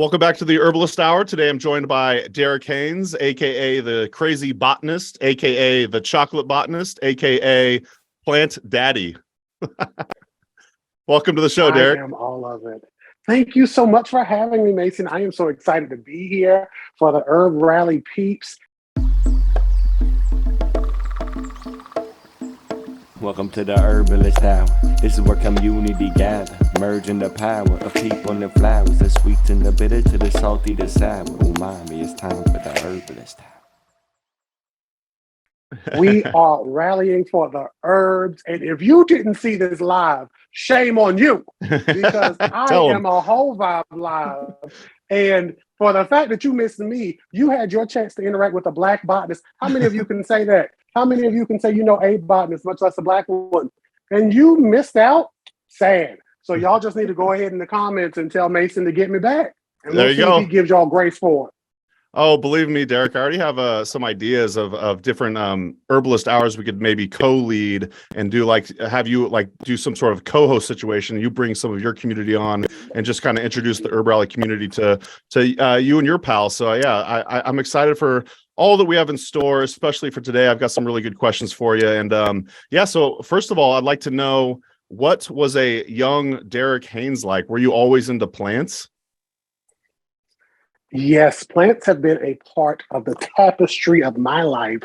Welcome back to the Herbalist Hour. Today I'm joined by Derek Haynes, aka the Crazy Botanist, aka the Chocolate Botanist, aka Plant Daddy. Welcome to the show, Derek. I am all of it. Thank you so much for having me, Mason. I am so excited to be here for the HerbRally peeps. Welcome to the Herbalist Hour. This is where community gather, merging the power of people and flowers, the sweet and the bitter to the salty, the sour. Umami, it's time for the Herbalist Hour. We are rallying for the herbs, and if you didn't see this live, shame on you, because I am a whole vibe live. And for the fact that you missed me, you had your chance to interact with a black botanist. How many of you can say that? How many of you can say you know a botanist, much less a black one? And you missed out? Sad. So y'all just need to go ahead in the comments and tell Mason to get me back. And we'll see if he gives y'all grace for it. Oh, believe me, Derek, I already have some ideas of different herbalist hours we could maybe co-lead and do, like have you like do some sort of co-host situation. You bring some of your community on and just kind of introduce the HerbRally community to you and your pals. So yeah, I'm excited for all that we have in store, especially for today. I've got some really good questions for you. And yeah, so first of all, I'd like to know, what was a young Derek Haynes like? Were you always into plants? Yes, plants have been a part of the tapestry of my life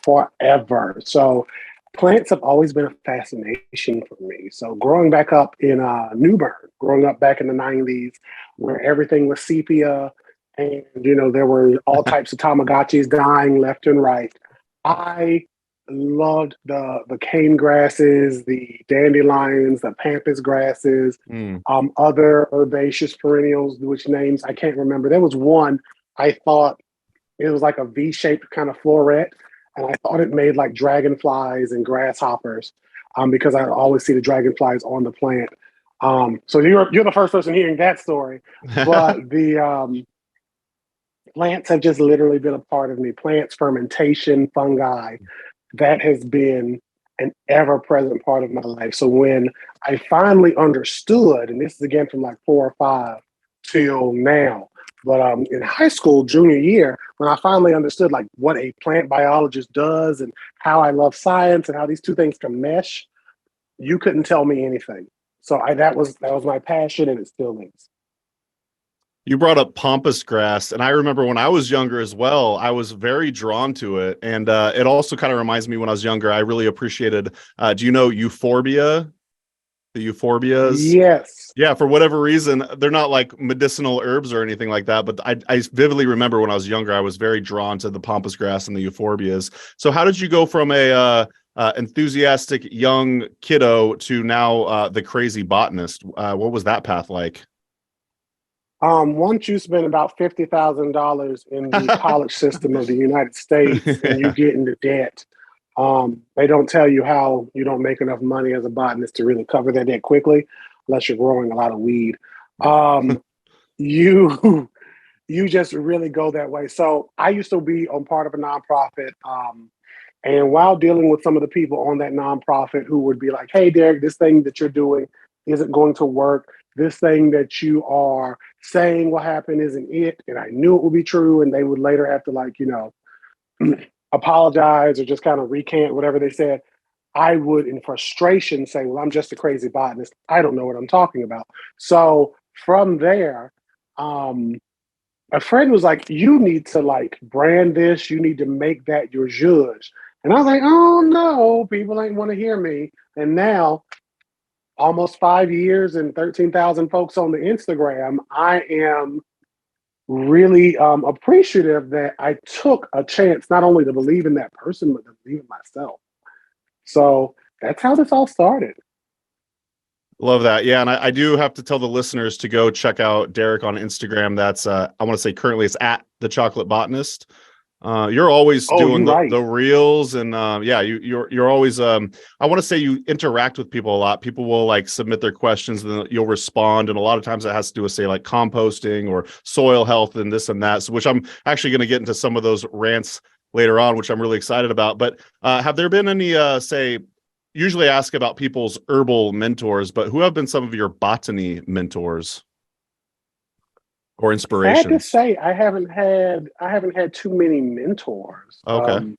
forever. So plants have always been a fascination for me. So growing back up in New Bern, growing up back in the 90s, where everything was sepia and, you know, there were all types of Tamagotchis dying left and right, I loved the cane grasses, the dandelions, the pampas grasses, other herbaceous perennials, which names I can't remember. There was one I thought it was like a V-shaped kind of floret, and I thought it made like dragonflies and grasshoppers, because I always see the dragonflies on the plant. So you're the first person hearing that story, but the plants have just literally been a part of me. Plants, fermentation, fungi. That has been an ever-present part of my life. So when I finally understood, and this is again from like 4 or 5 till now, but in high school, junior year, when I finally understood like what a plant biologist does and how I love science and how these two things can mesh, you couldn't tell me anything. So that was my passion, and it still is. You brought up pampas grass, and I remember when I was younger as well, I was very drawn to it. And it also kind of reminds me when I was younger, I really appreciated, do you know euphorbia? The euphorbias? Yes. Yeah, for whatever reason, they're not like medicinal herbs or anything like that, but I vividly remember when I was younger, I was very drawn to the pampas grass and the euphorbias. So how did you go from a enthusiastic young kiddo to now the crazy botanist? What was that path like? Once you spend about $50,000 in the college system of the United States and you get into debt, they don't tell you how you don't make enough money as a botanist to really cover that debt quickly, unless you're growing a lot of weed. You just really go that way. So I used to be on part of a nonprofit, and while dealing with some of the people on that nonprofit who would be like, "Hey, Derek, this thing that you're doing isn't going to work. This thing that you are saying will happen isn't it." And I knew it would be true. And they would later have to, like, you know, apologize or just kind of recant whatever they said. I would, in frustration, say, "Well, I'm just a crazy botanist. I don't know what I'm talking about." So from there, a friend was like, "You need to like brand this. You need to make that your zhuzh." And I was like, "Oh no, people ain't want to hear me." And now, almost 5 years and 13,000 folks on the Instagram, I am really appreciative that I took a chance not only to believe in that person, but to believe in myself. So that's how this all started. Love that. Yeah. And I do have to tell the listeners to go check out Derek on Instagram. That's, I want to say currently it's at the Chocolate Botanist. You're always doing the reels, and yeah, you're always I want to say you interact with people a lot. People will like submit their questions and then you'll respond, and a lot of times it has to do with say like composting or soil health and this and that, so, which I'm actually going to get into some of those rants later on, which I'm really excited about. But have there been any say, usually I ask about people's herbal mentors, but who have been some of your botany mentors? or inspirations? Sad to say, I haven't had too many mentors. Okay.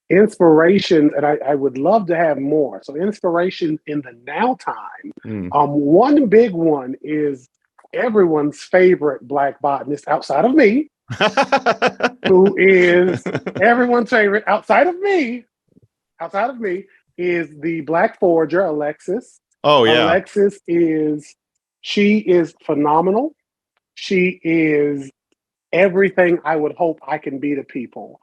Inspirations, and I would love to have more. So inspiration in the now time. One big one is everyone's favorite Black botanist outside of me, who is everyone's favorite outside of me, is the Black forager, Alexis. Oh, yeah. She is phenomenal. She is everything I would hope I can be to people.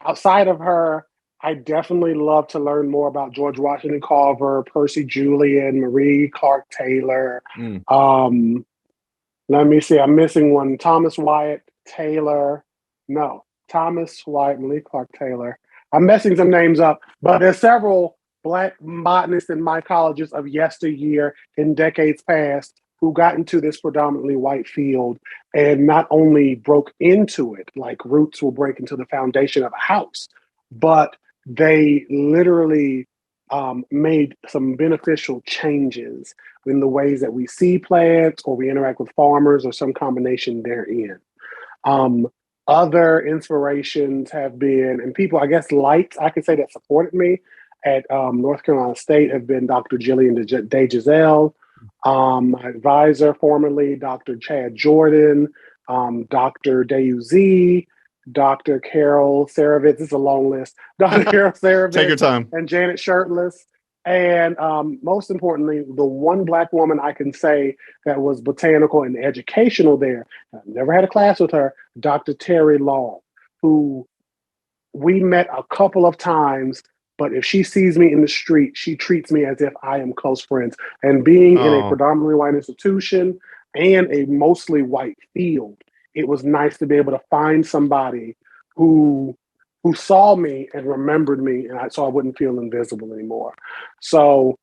Outside of her, I definitely love to learn more about George Washington Carver, Percy Julian, Marie Clark Taylor. Let me see, I'm missing one. Thomas Wyatt Taylor. No, Thomas Wyatt, Marie Clark Taylor. I'm messing some names up, but there's several Black botanists and mycologists of yesteryear in decades past who got into this predominantly white field and not only broke into it, like roots will break into the foundation of a house, but they literally made some beneficial changes in the ways that we see plants or we interact with farmers or some combination therein. Other inspirations have been, and people, I guess, lights, I could say, that supported me at North Carolina State have been Dr. Jillian DeGiselle, my advisor formerly, Dr. Chad Jordan, Dr. Dayuzi, Dr. Carol Saravitz. This is a long list. Dr. Carol Saravitz. Take your time. And Janet Shirtless. And most importantly, the one Black woman I can say that was botanical and educational there, I've never had a class with her, Dr. Terry Long, who we met a couple of times, but if she sees me in the street, she treats me as if I am close friends. And being in a predominantly white institution and a mostly white field, it was nice to be able to find somebody who saw me and remembered me, and so I wouldn't feel invisible anymore. So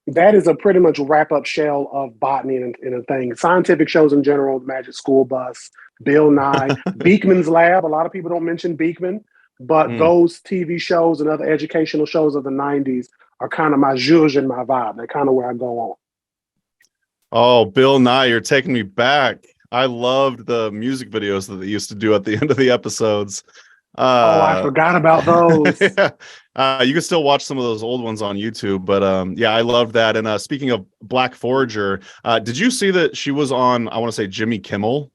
that is a pretty much wrap-up shell of botany and a thing. Scientific shows in general, Magic School Bus, Bill Nye, Beekman's Lab. A lot of people don't mention Beekman, but those TV shows and other educational shows of the 90s are kind of my zhuzh and my vibe. They're kind of where I go on. Oh, Bill Nye, you're taking me back. I loved the music videos that they used to do at the end of the episodes. I forgot about those. Yeah. You can still watch some of those old ones on YouTube, but yeah, I love that. And speaking of Black Forager, did you see that she was on, I want to say, Jimmy Kimmel?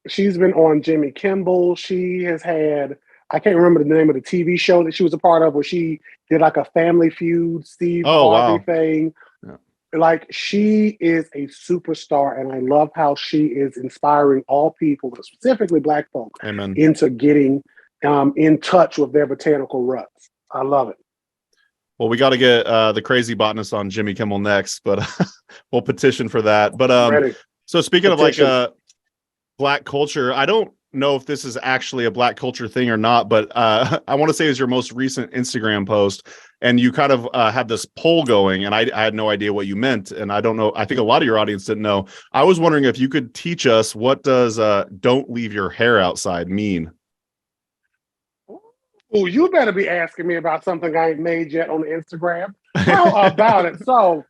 She's been on Jimmy Kimmel. She has had, I can't remember the name of the TV show that she was a part of, where she did like a Family Feud, Steve Harvey thing. Yeah. Like, she is a superstar, and I love how she is inspiring all people, but specifically Black folk, into getting in touch with their botanical roots. I love it. Well, we got to get the Crazy Botanist on Jimmy Kimmel next, but we'll petition for that. But so speaking of like Black culture, I don't know if this is actually a Black culture thing or not, but I want to say is your most recent Instagram post, and you kind of had this poll going, and I had no idea what you meant, and I don't know, I think a lot of your audience didn't know. I was wondering if you could teach us, what does "don't leave your hair outside" mean? Oh, you better be asking me about something I ain't made yet on Instagram. How about it? So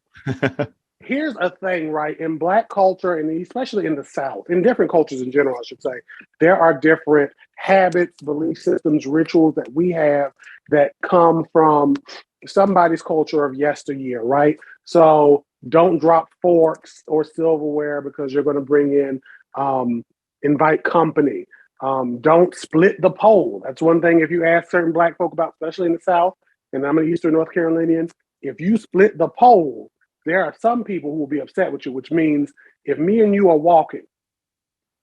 here's a thing, right? In Black culture, and especially in the South, in different cultures in general, I should say, there are different habits, belief systems, rituals that we have that come from somebody's culture of yesteryear, right? So don't drop forks or silverware because you're going to bring in, invite company. Don't split the pole. That's one thing, if you ask certain Black folk about, especially in the South, and I'm an Eastern North Carolinian, if you split the pole, there are some people who will be upset with you, which means if me and you are walking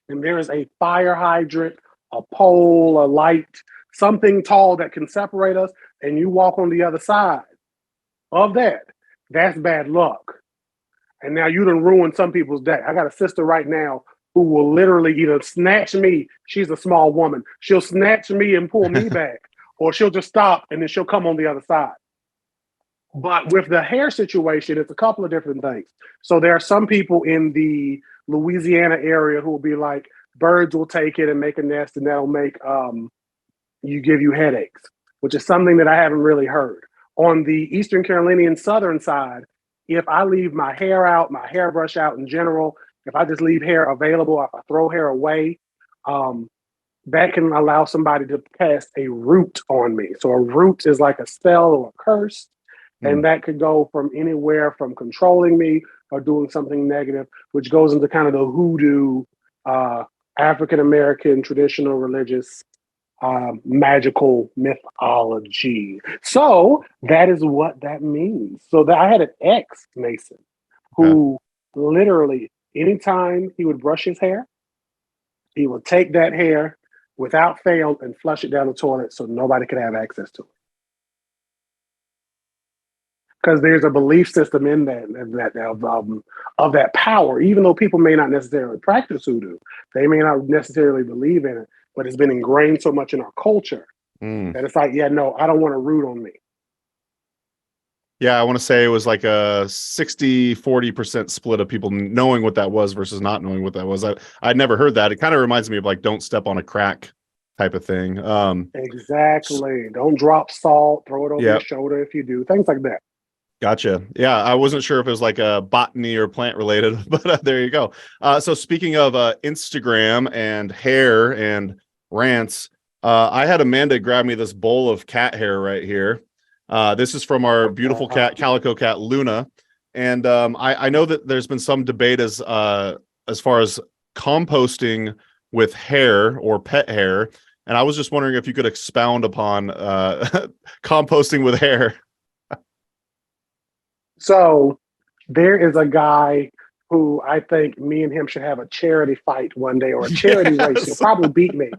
and there is a fire hydrant, a pole, a light, something tall that can separate us, and you walk on the other side of that, that's bad luck. And now you done ruined some people's day. I got a sister right now who will literally either snatch me, she's a small woman, she'll snatch me and pull me back, or she'll just stop and then she'll come on the other side. But with the hair situation, it's a couple of different things. So there are some people in the Louisiana area who will be like, birds will take it and make a nest, and that'll make give you headaches, which is something that I haven't really heard. On the Eastern Carolinian southern side, if I leave my hair out, my hairbrush out in general, if I just leave hair available, if I throw hair away, that can allow somebody to cast a root on me. So a root is like a spell or a curse, and that could go from anywhere from controlling me or doing something negative, which goes into kind of the hoodoo, African-American traditional religious magical mythology. So that is what that means. So that I had an ex, Mason, who literally, anytime he would brush his hair, he would take that hair without fail and flush it down the toilet so nobody could have access to it. Because there's a belief system in that of that power, even though people may not necessarily practice hoodoo, they may not necessarily believe in it, but it's been ingrained so much in our culture that it's like, yeah, no, I don't want a root on me. Yeah, I want to say it was like a 60-40% split of people knowing what that was versus not knowing what that was. I'd never heard that. It kind of reminds me of like don't step on a crack type of thing. Exactly. Don't drop salt, throw it over your shoulder if you do, things like that. Gotcha. Yeah, I wasn't sure if it was like a botany or plant related, but there you go. So speaking of Instagram and hair and rants, I had Amanda grab me this bowl of cat hair right here. This is from our beautiful cat, calico cat Luna, and I know that there's been some debate as far as composting with hair or pet hair, and I was just wondering if you could expound upon composting with hair. So there is a guy who I think me and him should have a charity fight one day, or a charity race. He'll probably beat me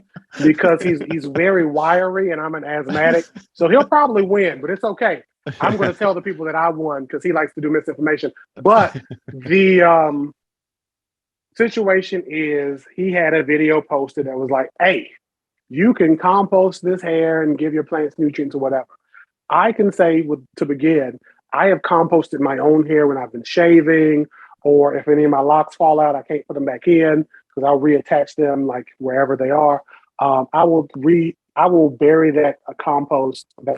because he's very wiry and I'm an asthmatic. So he'll probably win, but it's okay. I'm going to tell the people that I won because he likes to do misinformation. But the situation is he had a video posted that was like, hey, you can compost this hair and give your plants nutrients or whatever. I can say to begin, I have composted my own hair when I've been shaving, or if any of my locks fall out, I can't put them back in because I'll reattach them like wherever they are. I will bury that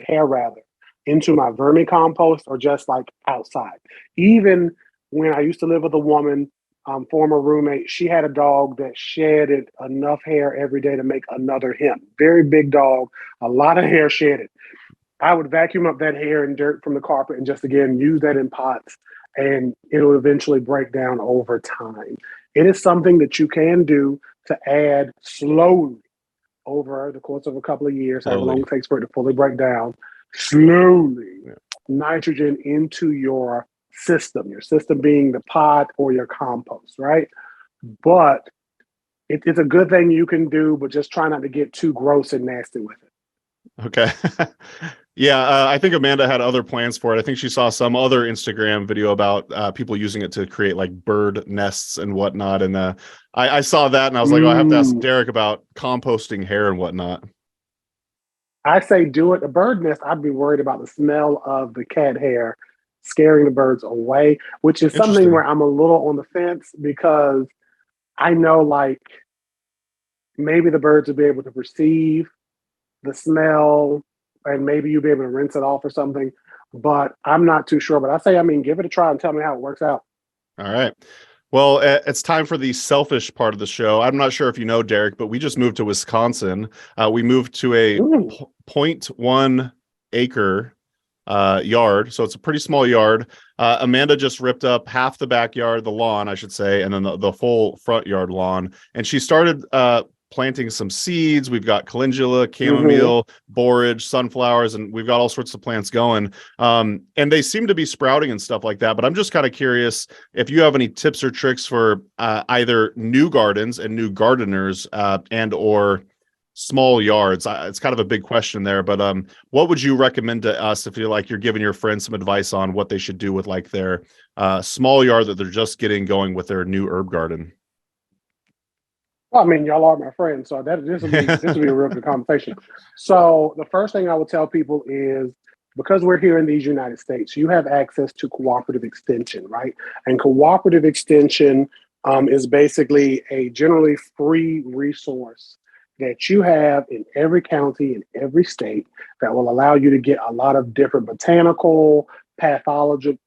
hair rather, into my vermicompost or just like outside. Even when I used to live with a woman, former roommate, she had a dog that shedded enough hair every day to make another him. Very big dog, a lot of hair shedded. I would vacuum up that hair and dirt from the carpet and just, again, use that in pots, and it'll eventually break down over time. It is something that you can do to add slowly over the course of a couple of years, however long it takes for it to fully break down, slowly nitrogen into your system being the pot or your compost, right? But it's a good thing you can do, but just try not to get too gross and nasty with it. Okay. Yeah, I think Amanda had other plans for it. I think she saw some other Instagram video about people using it to create like bird nests and whatnot. And I saw that and I was like, oh, I have to ask Derek about composting hair and whatnot. I say do it. A bird nest, I'd be worried about the smell of the cat hair scaring the birds away, which is something where I'm a little on the fence, because I know like maybe the birds will be able to perceive the smell and maybe you'll be able to rinse it off or something, but I'm not too sure. But I say, give it a try and tell me how it works out. All right. Well, it's time for the selfish part of the show. I'm not sure if you know, Derek, but we just moved to Wisconsin. We moved to a 0.1 acre yard. So it's a pretty small yard. Amanda just ripped up half the backyard, the lawn, I should say, and then the full front yard lawn. And she started planting some seeds. We've got calendula, chamomile, borage, sunflowers, and we've got all sorts of plants going. And they seem to be sprouting and stuff like that. But I'm just kind of curious if you have any tips or tricks for either new gardens and new gardeners and or small yards. It's kind of a big question there, but what would you recommend to us if you're giving your friends some advice on what they should do with like their small yard that they're just getting going with their new herb garden? Well, y'all are my friends, so this will be a real good conversation. So the first thing I would tell people is, because we're here in these United States, you have access to cooperative extension, right? And cooperative extension is basically a generally free resource that you have in every county, in every state, that will allow you to get a lot of different botanical, pathology,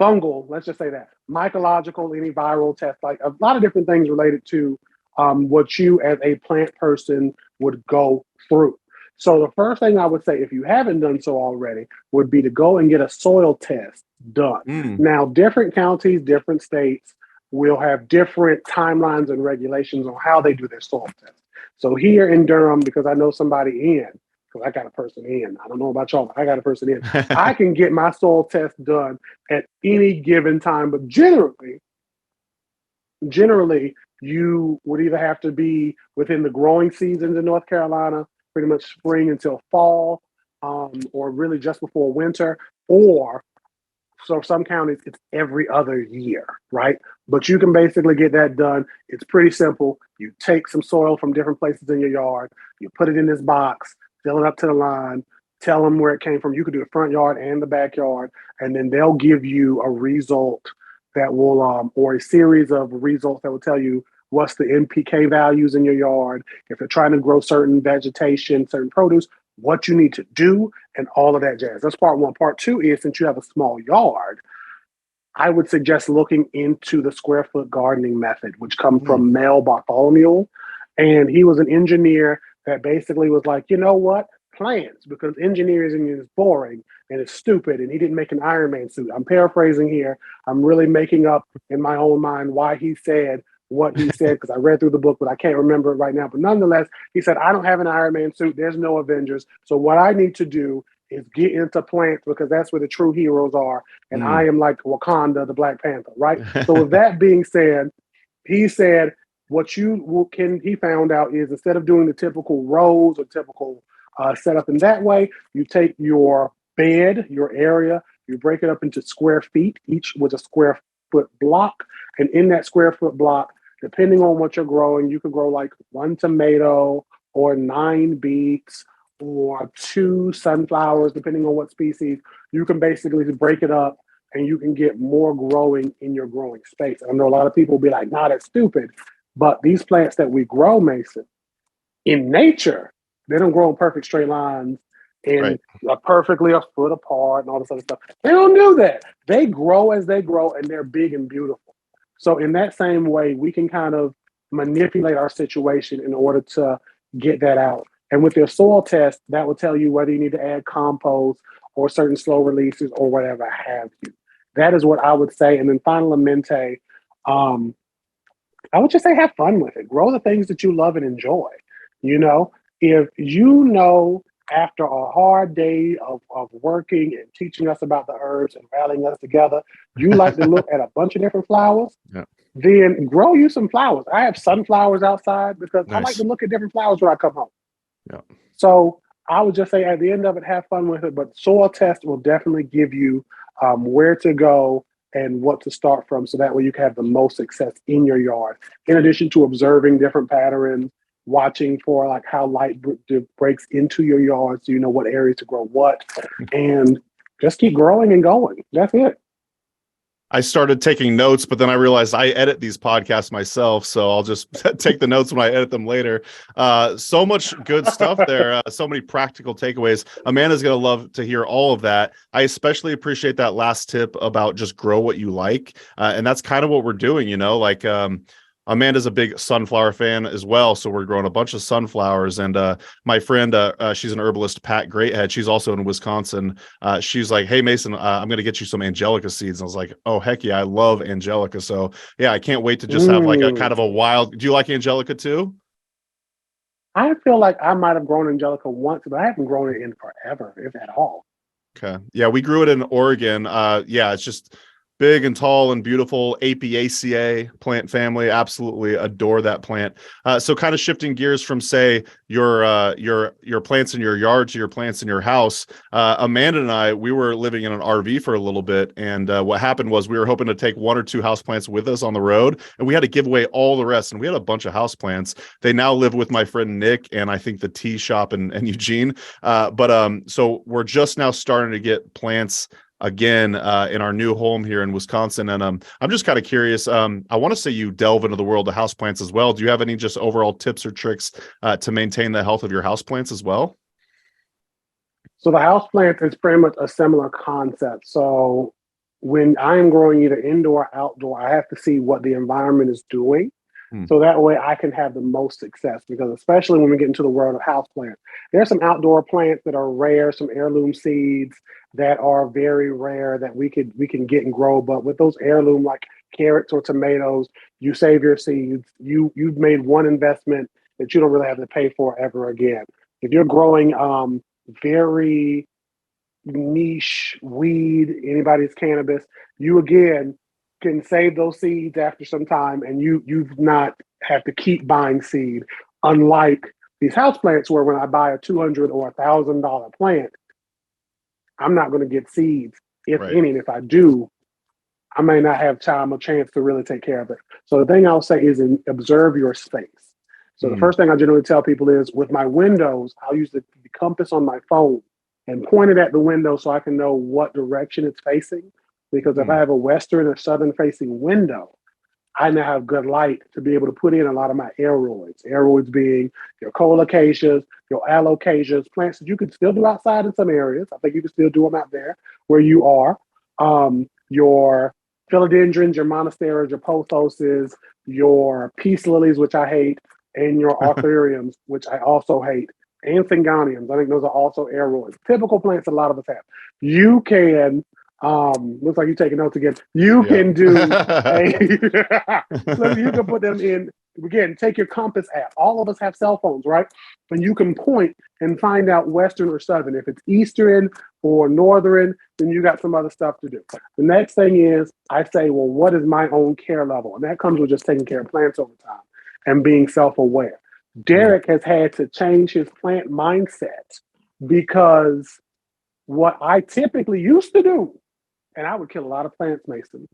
fungal, let's just say that, mycological, any viral test, like a lot of different things related to what you as a plant person would go through. So the first thing I would say, if you haven't done so already, would be to go and get a soil test done. Now, different counties, different states will have different timelines and regulations on how they do their soil test. So here in Durham, because I know somebody in, because I got a person in, I don't know about y'all, but I got a person in, I can get my soil test done at any given time. But generally, you would either have to be within the growing seasons in North Carolina, pretty much spring until fall, or really just before winter, or so some counties, it's every other year, right? But you can basically get that done. It's pretty simple. You take some soil from different places in your yard, you put it in this box, fill it up to the line, tell them where it came from. You could do the front yard and the backyard, and then they'll give you a result that will, or a series of results that will tell you what's the NPK values in your yard, if you're trying to grow certain vegetation, certain produce, what you need to do, and all of that jazz. That's part one. Part two is, since you have a small yard, I would suggest looking into the square foot gardening method, which comes from Mel Bartholomew. And he was an engineer that basically was like, you know what? Plants, because engineering is boring and it's stupid, and he didn't make an Iron Man suit. I'm paraphrasing here. I'm really making up in my own mind why he said what he said, because I read through the book, but I can't remember it right now. But nonetheless, he said, I don't have an Iron Man suit. There's no Avengers. So what I need to do is get into plants, because that's where the true heroes are. And I am like Wakanda, the Black Panther, right? So with that being said, he said, what he found out is, instead of doing the typical rows or typical setup in that way, you take your bed, your area, you break it up into square feet, each with a square foot block. And in that square foot block, depending on what you're growing, you could grow like 1 tomato or 9 beets or 2 sunflowers, depending on what species. You can basically break it up and you can get more growing in your growing space. I know a lot of people will be like, nah, that's stupid. But these plants that we grow, Mason, in nature, they don't grow in perfect straight lines and perfectly a foot apart and all this other stuff. They don't do that. They grow as they grow, and they're big and beautiful. So in that same way, we can kind of manipulate our situation in order to get that out. And with your soil test, that will tell you whether you need to add compost or certain slow releases or whatever have you. That is what I would say. And then finalmente, I would just say have fun with it. Grow the things that you love and enjoy. You know, if you know, after a hard day of working and teaching us about the herbs and rallying us together, you like to look at a bunch of different flowers, then grow you some flowers. I have sunflowers outside because I like to look at different flowers when I come home. So I would just say, at the end of it, have fun with it. But soil test will definitely give you where to go and what to start from, so that way you can have the most success in your yard. In addition to observing different patterns, watching for like how light breaks into your yard, so you know what areas to grow what, and just keep growing and going. That's it. I started taking notes, but then I realized I edit these podcasts myself, so I'll just take the notes when I edit them later. So much good stuff there. So many practical takeaways. Amanda's going to love to hear all of that. I especially appreciate that last tip about just grow what you like. And that's kind of what we're doing, you know, like, Amanda's a big sunflower fan as well, so we're growing a bunch of sunflowers. And my friend, she's an herbalist, Pat Greathead. She's also in Wisconsin. She's like, "Hey Mason, I'm going to get you some angelica seeds." And I was like, "Oh heck yeah, I love angelica." So yeah, I can't wait to just have like a kind of a wild. Do you like angelica too? I feel like I might have grown angelica once, but I haven't grown it in forever, if at all. Okay, yeah, we grew it in Oregon. Yeah, it's just big and tall and beautiful Apiaceae plant family. Absolutely adore that plant. So kind of shifting gears from, say, your plants in your yard to your plants in your house. Amanda and I, we were living in an RV for a little bit, and what happened was we were hoping to take 1 or 2 houseplants with us on the road, and we had to give away all the rest. And we had a bunch of houseplants. They now live with my friend Nick and I think the tea shop and Eugene. So we're just now starting to get plants again in our new home here in Wisconsin. And I'm just kind of curious. I want to say you delve into the world of houseplants as well. Do you have any just overall tips or tricks to maintain the health of your houseplants as well? So the houseplant is pretty much a similar concept. So when I am growing either indoor or outdoor, I have to see what the environment is doing. So that way I can have the most success, because especially when we get into the world of houseplants, there's some outdoor plants that are rare, some heirloom seeds that are very rare that we can get and grow. But with those heirloom like carrots or tomatoes, you save your seeds. You've made one investment that you don't really have to pay for ever again. If you're growing very niche weed, anybody's cannabis, you again can save those seeds after some time, and you've not have to keep buying seed. Unlike these house plants, where when I buy a $200 or $1,000 plant, I'm not going to get seeds, if any. And if I do, I may not have time or chance to really take care of it. So the thing I'll say is observe your space. So the first thing I generally tell people is, with my windows, I'll use the compass on my phone and point it at the window so I can know what direction it's facing. Because if I have a western or southern facing window, I now have good light to be able to put in a lot of my aeroids. Aeroids being your colocaceas, your alocasias, plants that you can still do outside in some areas. I think you can still do them out there where you are. Your philodendrons, your monasteras, your pothoses, your peace lilies, which I hate, and your arthuriums, which I also hate, and syngoniums. I think those are also aeroids. Typical plants a lot of us have. You can, looks like you're taking notes again. You can do so you can put them in, again, take your compass app. All of us have cell phones, right? And you can point and find out western or southern. If it's eastern or northern, then you got some other stuff to do. The next thing is, I say, well, what is my own care level? And that comes with just taking care of plants over time and being self-aware. Derek has had to change his plant mindset, because what I typically used to do, and I would kill a lot of plants, Mason,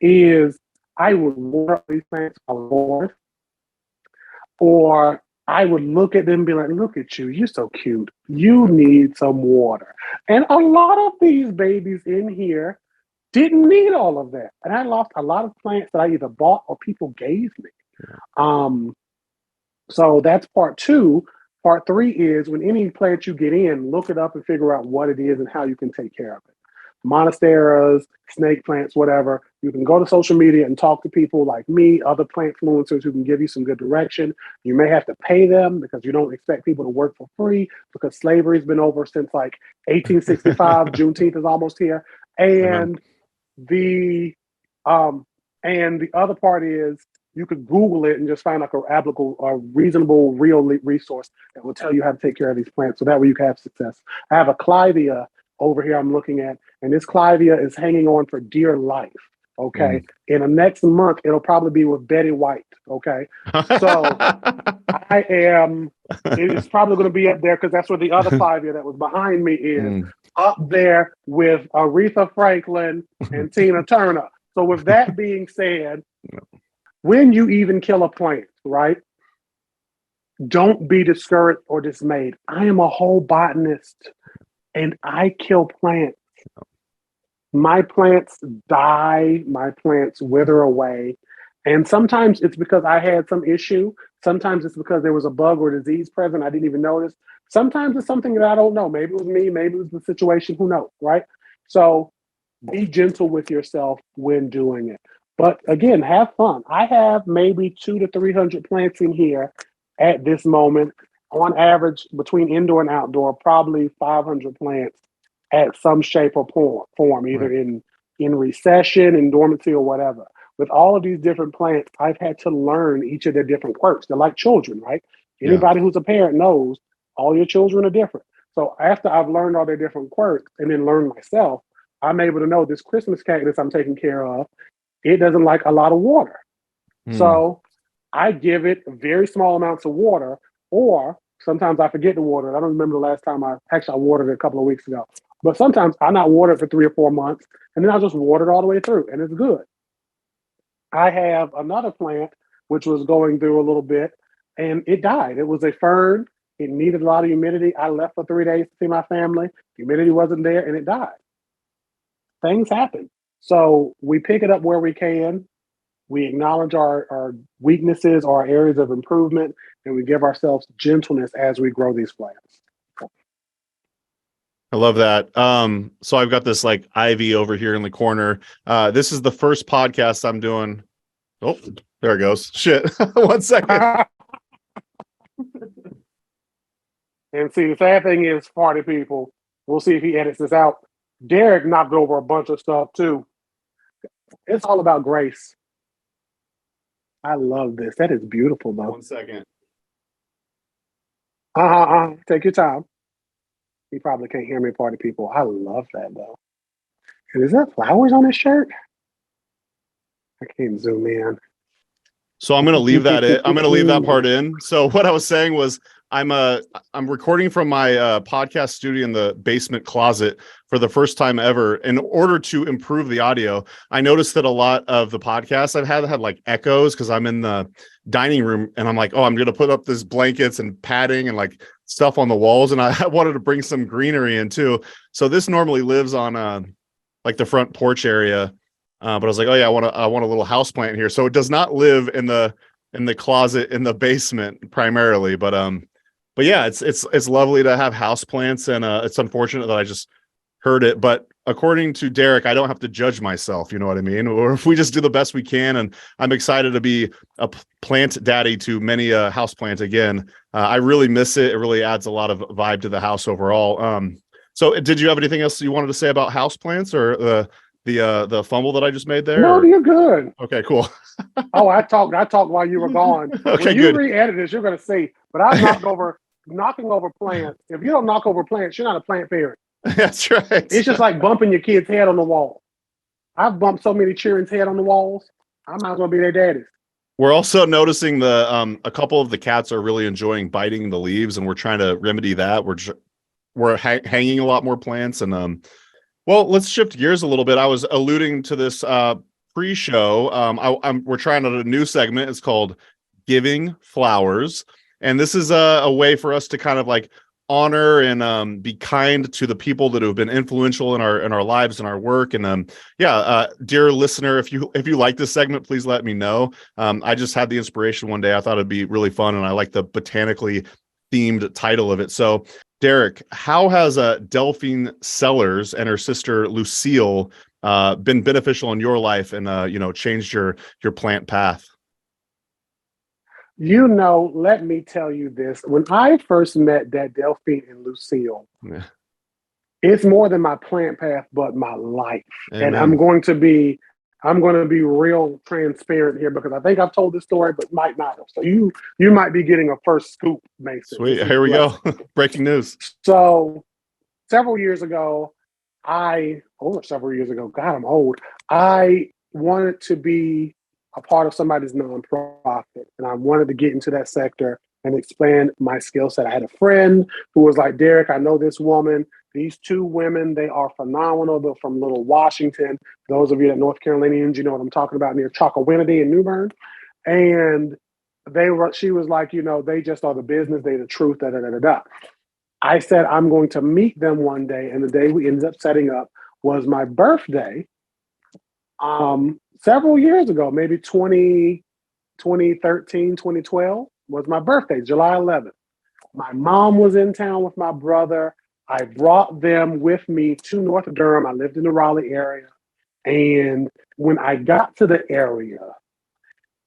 is I would water these plants a lot, or I would look at them and be like, look at you, you're so cute. You need some water. And a lot of these babies in here didn't need all of that. And I lost a lot of plants that I either bought or people gave me. So that's part two. Part three is, when any plant you get in, look it up and figure out what it is and how you can take care of it. Monasteras, snake plants, whatever. You can go to social media and talk to people like me, other plant influencers who can give you some good direction. You may have to pay them, because you don't expect people to work for free, because slavery's been over since like 1865. Juneteenth is almost here. And the other part is, you could Google it and just find like a reasonable, real resource that will tell you how to take care of these plants. So that way you can have success. I have a clivia over here I'm looking at, and this clivia is hanging on for dear life. Okay. In the next month, it'll probably be with Betty White. Okay. So it's probably going to be up there, because that's where the other clivia that was behind me is, up there with Aretha Franklin and Tina Turner. So with that being said, when you even kill a plant, right, don't be discouraged or dismayed. I am a whole botanist, and I kill plants. My plants die, my plants wither away. And sometimes it's because I had some issue. Sometimes it's because there was a bug or disease present I didn't even notice. Sometimes it's something that I don't know. Maybe it was me, maybe it was the situation, who knows, right? So be gentle with yourself when doing it. But again, have fun. I have maybe 200 to 300 plants in here at this moment. On average, between indoor and outdoor, probably 500 plants at some shape or form, either in recession, in dormancy, or whatever. With all of these different plants, I've had to learn each of their different quirks. They're like children, right? Anybody who's a parent knows all your children are different. So after I've learned all their different quirks and then learned myself, I'm able to know this Christmas cactus I'm taking care of, it doesn't like a lot of water. So I give it very small amounts of water, or sometimes I forget to water it. I don't remember the last time I watered it a couple of weeks ago. But sometimes I not water it for 3 or 4 months, and then I'll just water it all the way through, and it's good. I have another plant which was going through a little bit, and it died. It was a fern. It needed a lot of humidity. I left for 3 days to see my family. Humidity wasn't there, and it died. Things happen. So we pick it up where we can. We acknowledge our weaknesses, our areas of improvement, and we give ourselves gentleness as we grow these plants. I love that. So I've got this like ivy over here in the corner. This is the first podcast I'm doing. Oh, there it goes. Shit. 1 second. And see, the sad thing is, party people, we'll see if he edits this out. Derek knocked over a bunch of stuff too. It's all about grace. I love this. That is beautiful, though. 1 second. Take your time. He probably can't hear me, party people. I love that, though. And is there flowers on his shirt? I can't zoom in. So I'm going to leave that in. I'm going to leave that part in. So what I was saying was I'm recording from my podcast studio in the basement closet for the first time ever. In order to improve the audio, I noticed that a lot of the podcasts I've had like echoes because I'm in the dining room and I'm like, oh, I'm going to put up this blankets and padding and like stuff on the walls. And I wanted to bring some greenery in too. So this normally lives on like the front porch area. But I was like, oh yeah, I want a little house plant here. So it does not live in the closet in the basement primarily, but yeah, it's lovely to have house plants, and it's unfortunate that I just heard it. But according to Derek, I don't have to judge myself. You know what I mean? Or if we just do the best we can, and I'm excited to be a plant daddy to many house plants again. I really miss it. It really adds a lot of vibe to the house overall. So did you have anything else you wanted to say about house plants or the fumble that I just made there? No, you're good. Okay, cool. Oh, I talked while you were gone. Okay, when you good. re-edit this, you're going to see. But I knocking over plants. If you don't knock over plants, you're not a plant parent. That's right. It's just like bumping your kid's head on the wall. I've bumped so many children's head on the walls. I might as well be their daddies. We're also noticing a couple of the cats are really enjoying biting the leaves, and we're trying to remedy that. We're hanging a lot more plants, and well, let's shift gears a little bit. I was alluding to this pre-show. We're trying out a new segment. It's called Giving Flowers, and this is a way for us to kind of like honor and be kind to the people that have been influential in our lives and our work. And dear listener, if you like this segment, please let me know. I just had the inspiration one day. I thought it'd be really fun, and I like the botanically themed title of it. So Derek, how has Delphine Sellers and her sister Lucille been beneficial in your life and changed your plant path? Let me tell you this. When I first met that Delphine and Lucille, it's more than my plant path, but my life. Amen. And I'm going to be real transparent here because I think I've told this story, but might not have. So you might be getting a first scoop, Mason. Sweet. Here we go. Breaking news. So several years ago, God, I'm old. I wanted to be a part of somebody's nonprofit, and I wanted to get into that sector and expand my skill set. I had a friend who was like, Derek, I know this woman. These two women, they are phenomenal. They're from Little Washington. Those of you that North Carolinians, you know what I'm talking about, near Chocolate in New Bern. And she was like, they just are the business, they the truth, da, da, da, da, da. I said, I'm going to meet them one day. And the day we ended up setting up was my birthday. Several years ago, maybe 2013, 2012 was my birthday, July 11th. My mom was in town with my brother. I brought them with me to North Durham. I lived in the Raleigh area. And when I got to the area,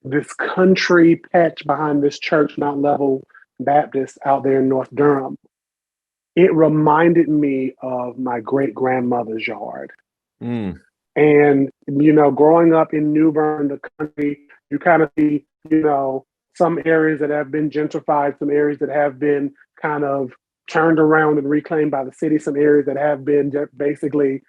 this country patch behind this church, Mount Level Baptist out there in North Durham, it reminded me of my great-grandmother's yard. Mm. And, growing up in New Bern, the country, you kind of see, some areas that have been gentrified, some areas that have been kind of turned around and reclaimed by the city, some areas that have been basically,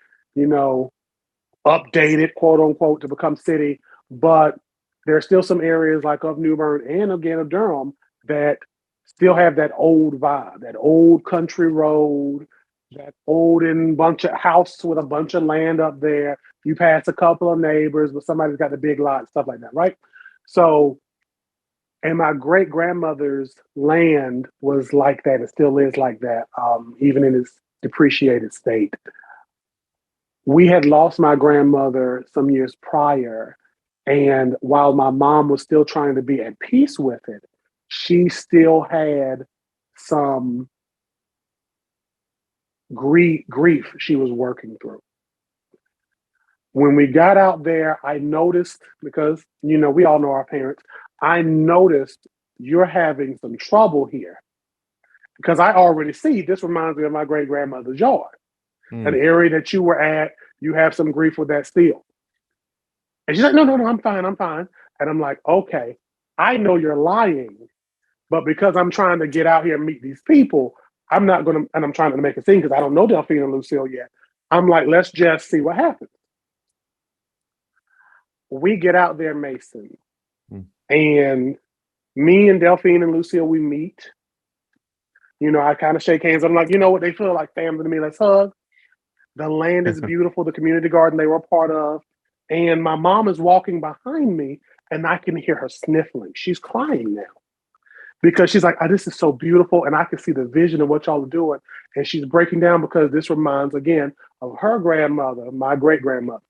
updated, quote unquote, to become city. But there's still some areas like of New Bern and again of Durham that still have that old vibe, that old country road, that old and bunch of house with a bunch of land up there. You pass a couple of neighbors, but somebody's got the big lot, stuff like that, right? So, and my great grandmother's land was like that. It still is like that, even in its depreciated state. We had lost my grandmother some years prior. And while my mom was still trying to be at peace with it, she still had some grief she was working through. When we got out there, I noticed, because, we all know our parents, I noticed you're having some trouble here. Because I already see, this reminds me of my great-grandmother's yard. An area that you were at, you have some grief with that still. And she's like, no, I'm fine. And I'm like, okay, I know you're lying, but because I'm trying to get out here and meet these people, I'm not going to, and I'm trying to make a scene because I don't know Delphine and Lucille yet. I'm like, let's just see what happens. We get out there, Mason, and me and Delphine and Lucille, we meet. I kind of shake hands. I'm like, what? They feel like family to me. Let's hug. The land is beautiful. The community garden they were a part of. And my mom is walking behind me, and I can hear her sniffling. She's crying now because she's like, oh, this is so beautiful. And I can see the vision of what y'all are doing. And she's breaking down because this reminds, again, of her grandmother, my great-grandmother.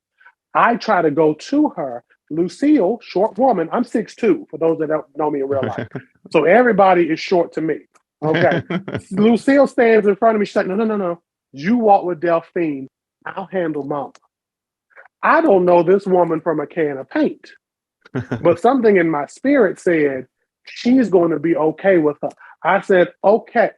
I try to go to her. Lucille, short woman, I'm 6'2", for those that don't know me in real life. So everybody is short to me. Okay. Lucille stands in front of me. She's like, no. You walk with Delphine. I'll handle Mama. I don't know this woman from a can of paint. But something in my spirit said, she's going to be okay with her. I said, okay.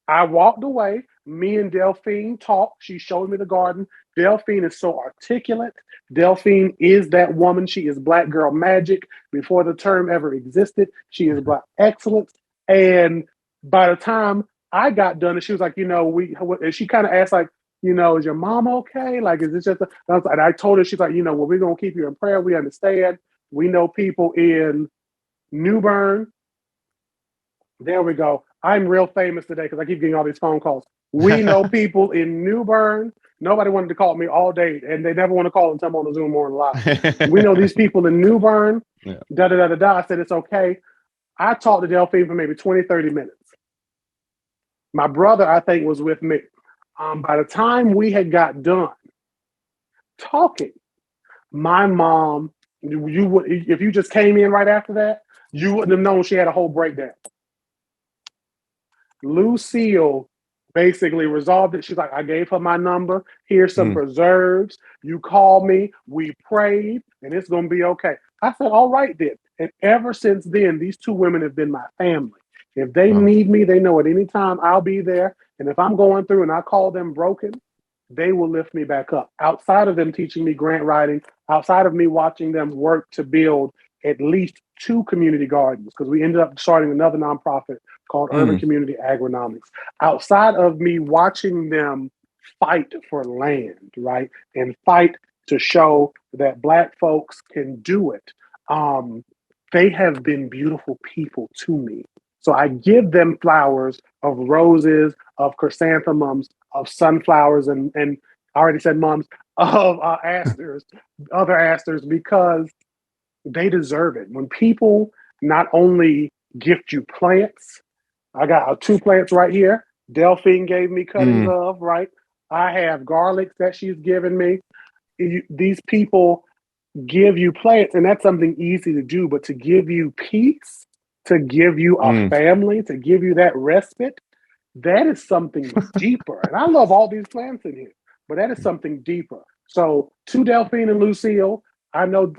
I walked away. Me and Delphine talked. She showed me the garden. Delphine is so articulate. Delphine is that woman. She is Black girl magic before the term ever existed. She is Black excellence. And by the time I got done, and she was like, and she kind of asked, like, is your mom okay? Like, is this just and I told her, she's like, well, we're going to keep you in prayer. We understand. We know people in New Bern. There we go. I'm real famous today because I keep getting all these phone calls. We know people in New Bern. Nobody wanted to call me all day, and they never want to call until I'm on the Zoom or live. We know these people in New Bern. Yeah. I said, it's okay. I talked to Delphine for maybe 20, 30 minutes. My brother, I think, was with me. By the time we had got done talking, my mom, if you just came in right after that, you wouldn't have known she had a whole breakdown. Lucille basically resolved it. She's like, I gave her my number. Here's some preserves. You call me. We prayed, and it's going to be okay. I said, all right then. And ever since then, these two women have been my family. If they need me, they know at any time I'll be there. And if I'm going through and I call them broken, they will lift me back up. Outside of them teaching me grant writing, outside of me watching them work to build at least 2 community gardens, because we ended up starting another nonprofit called Urban Community Agronomics. Outside of me watching them fight for land, right? And fight to show that Black folks can do it. They have been beautiful people to me. So I give them flowers of roses, of chrysanthemums, of sunflowers, and I already said mums, of asters, other asters, because they deserve it. When people not only gift you plants, I got 2 plants right here. Delphine gave me cuttings of, right? I have garlics that she's given me. These people give you plants, and that's something easy to do, but to give you peace, to give you a family, to give you that respite, that is something deeper. And I love all these plants in here, but that is something deeper. So to Delphine and Lucille, I know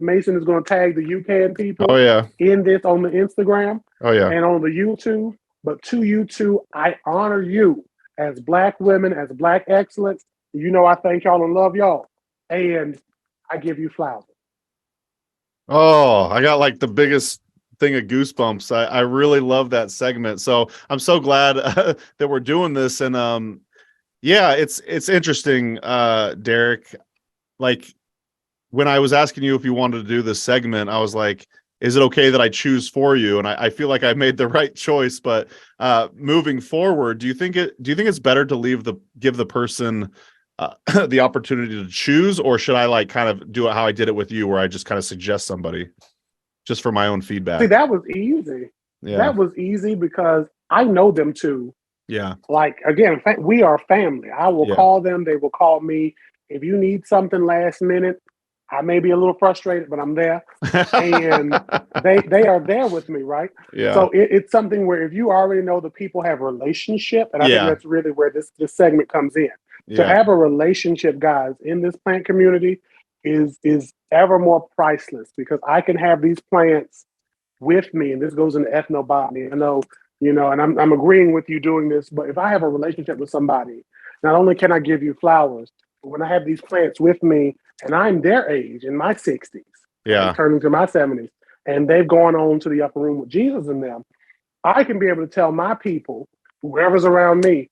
Mason is going to tag the UCAN people in this on the Instagram and on the YouTube. But to you two, I honor you as Black women, as Black excellence. I thank y'all and love y'all. And I give you flowers. Oh, I got like the biggest thing of goosebumps. I really love that segment. So I'm so glad that we're doing this. And it's interesting, Derek. Like, when I was asking you if you wanted to do this segment, I was like, is it okay that I choose for you? And I feel like I made the right choice. But moving forward, do you think it's better to give the person the opportunity to choose, or should I like kind of do it how I did it with you, where I just kind of suggest somebody just for my own feedback? See, that was easy. Yeah. That was easy because I know them too. Yeah. Like, again, we are family. I will call them. They will call me. If you need something last minute, I may be a little frustrated, but I'm there. And they are there with me, right? Yeah. So it's something where if you already know the people have a relationship, and I think that's really where this segment comes in. To have a relationship, guys, in this plant community is ever more priceless, because I can have these plants with me, and this goes into ethnobotany. I know, and I'm agreeing with you doing this, but if I have a relationship with somebody, not only can I give you flowers, but when I have these plants with me and I'm their age, in my 60s, turning to my 70s, and they've gone on to the upper room with Jesus in them, I can be able to tell my people, whoever's around me,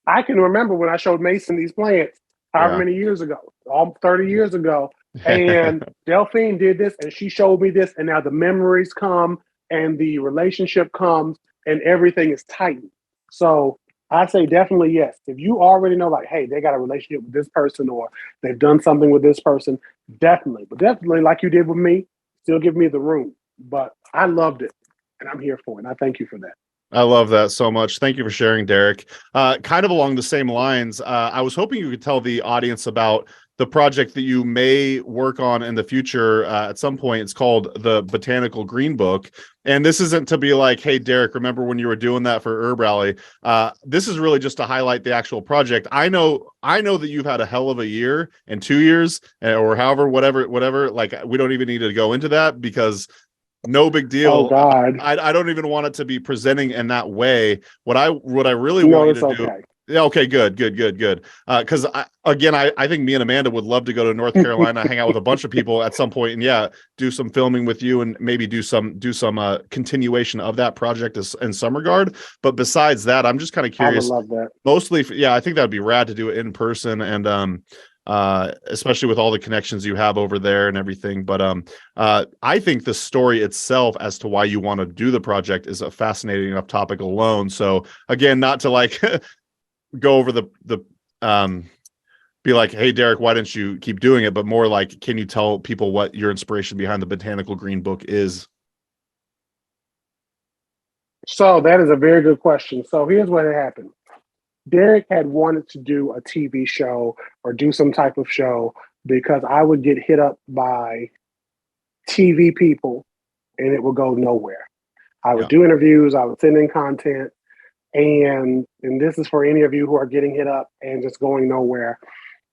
I can remember when I showed Mason these plants however many years ago, all 30 years ago, and Delphine did this and she showed me this, and now the memories come and the relationship comes and everything is tightened. So I say definitely yes. If you already know, like, hey, they got a relationship with this person or they've done something with this person, definitely. But definitely, like you did with me, still give me the room. But I loved it and I'm here for it. And I thank you for that. I love that so much. Thank you for sharing, Derek. Kind of along the same lines, I was hoping you could tell the audience about the project that you may work on in the future at some point. It's called the Botanical Green Book. And this isn't to be like, hey, Derek, remember when you were doing that for HerbRally? This is really just to highlight the actual project. I know that you've had a hell of a year and 2 years or however, whatever. Like, we don't even need to go into that because no big deal. Oh God. I don't even want it to be presenting in that way. What I really want you to do. Yeah, okay, good. Because I think me and Amanda would love to go to North Carolina, hang out with a bunch of people at some point, and do some filming with you, and maybe do some continuation of that project in some regard. But besides that, I'm just kind of curious. I would love that. Mostly, I think that'd be rad to do it in person, and especially with all the connections you have over there and everything. But I think the story itself as to why you want to do the project is a fascinating enough topic alone. So again, not to like go over the be like, hey, Derek, why didn't you keep doing it? But more like, can you tell people what your inspiration behind the Botanical Green Book is? So that is a very good question. So here's what had happened. Derek had wanted to do a TV show or do some type of show because I would get hit up by TV people and it would go nowhere. I would do interviews, I would send in content, and this is for any of you who are getting hit up and just going nowhere.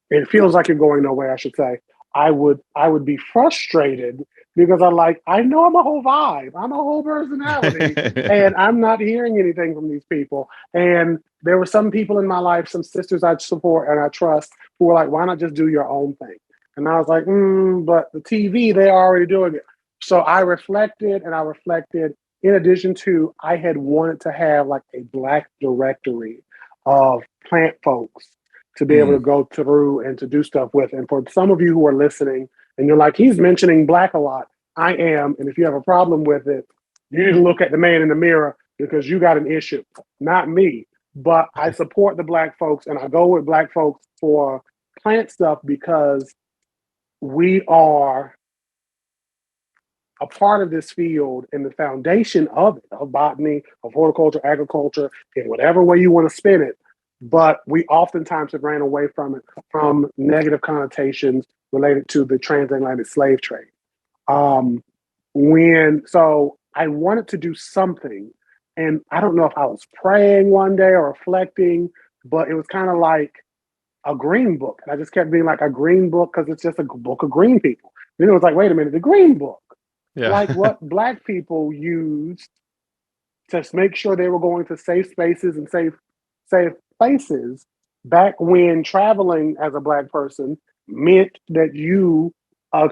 It feels like you're going nowhere, I should say. I would be frustrated because I know I'm a whole vibe. I'm a whole personality and I'm not hearing anything from these people. And there were some people in my life, some sisters I support and I trust, who were like, why not just do your own thing? And I was like, but the TV, they're already doing it. So I reflected. In addition to, I had wanted to have like a Black directory of plant folks to be able to go through and to do stuff with. And for some of you who are listening and you're like, he's mentioning Black a lot, I am. And if you have a problem with it, you need to look at the man in the mirror because you got an issue, not me. But I support the Black folks and I go with Black folks for plant stuff because we are a part of this field and the foundation of it, of botany, of horticulture, agriculture, in whatever way you want to spin it. But we oftentimes have ran away from it, from negative connotations related to the transatlantic slave trade. So I wanted to do something, and I don't know if I was praying one day or reflecting, but it was kind of like a green book. And I just kept being like a green book because it's just a book of green people. Then it was like, wait a minute, the green book. Yeah. Like what Black people used to make sure they were going to safe spaces and safe places back when traveling as a Black person meant that you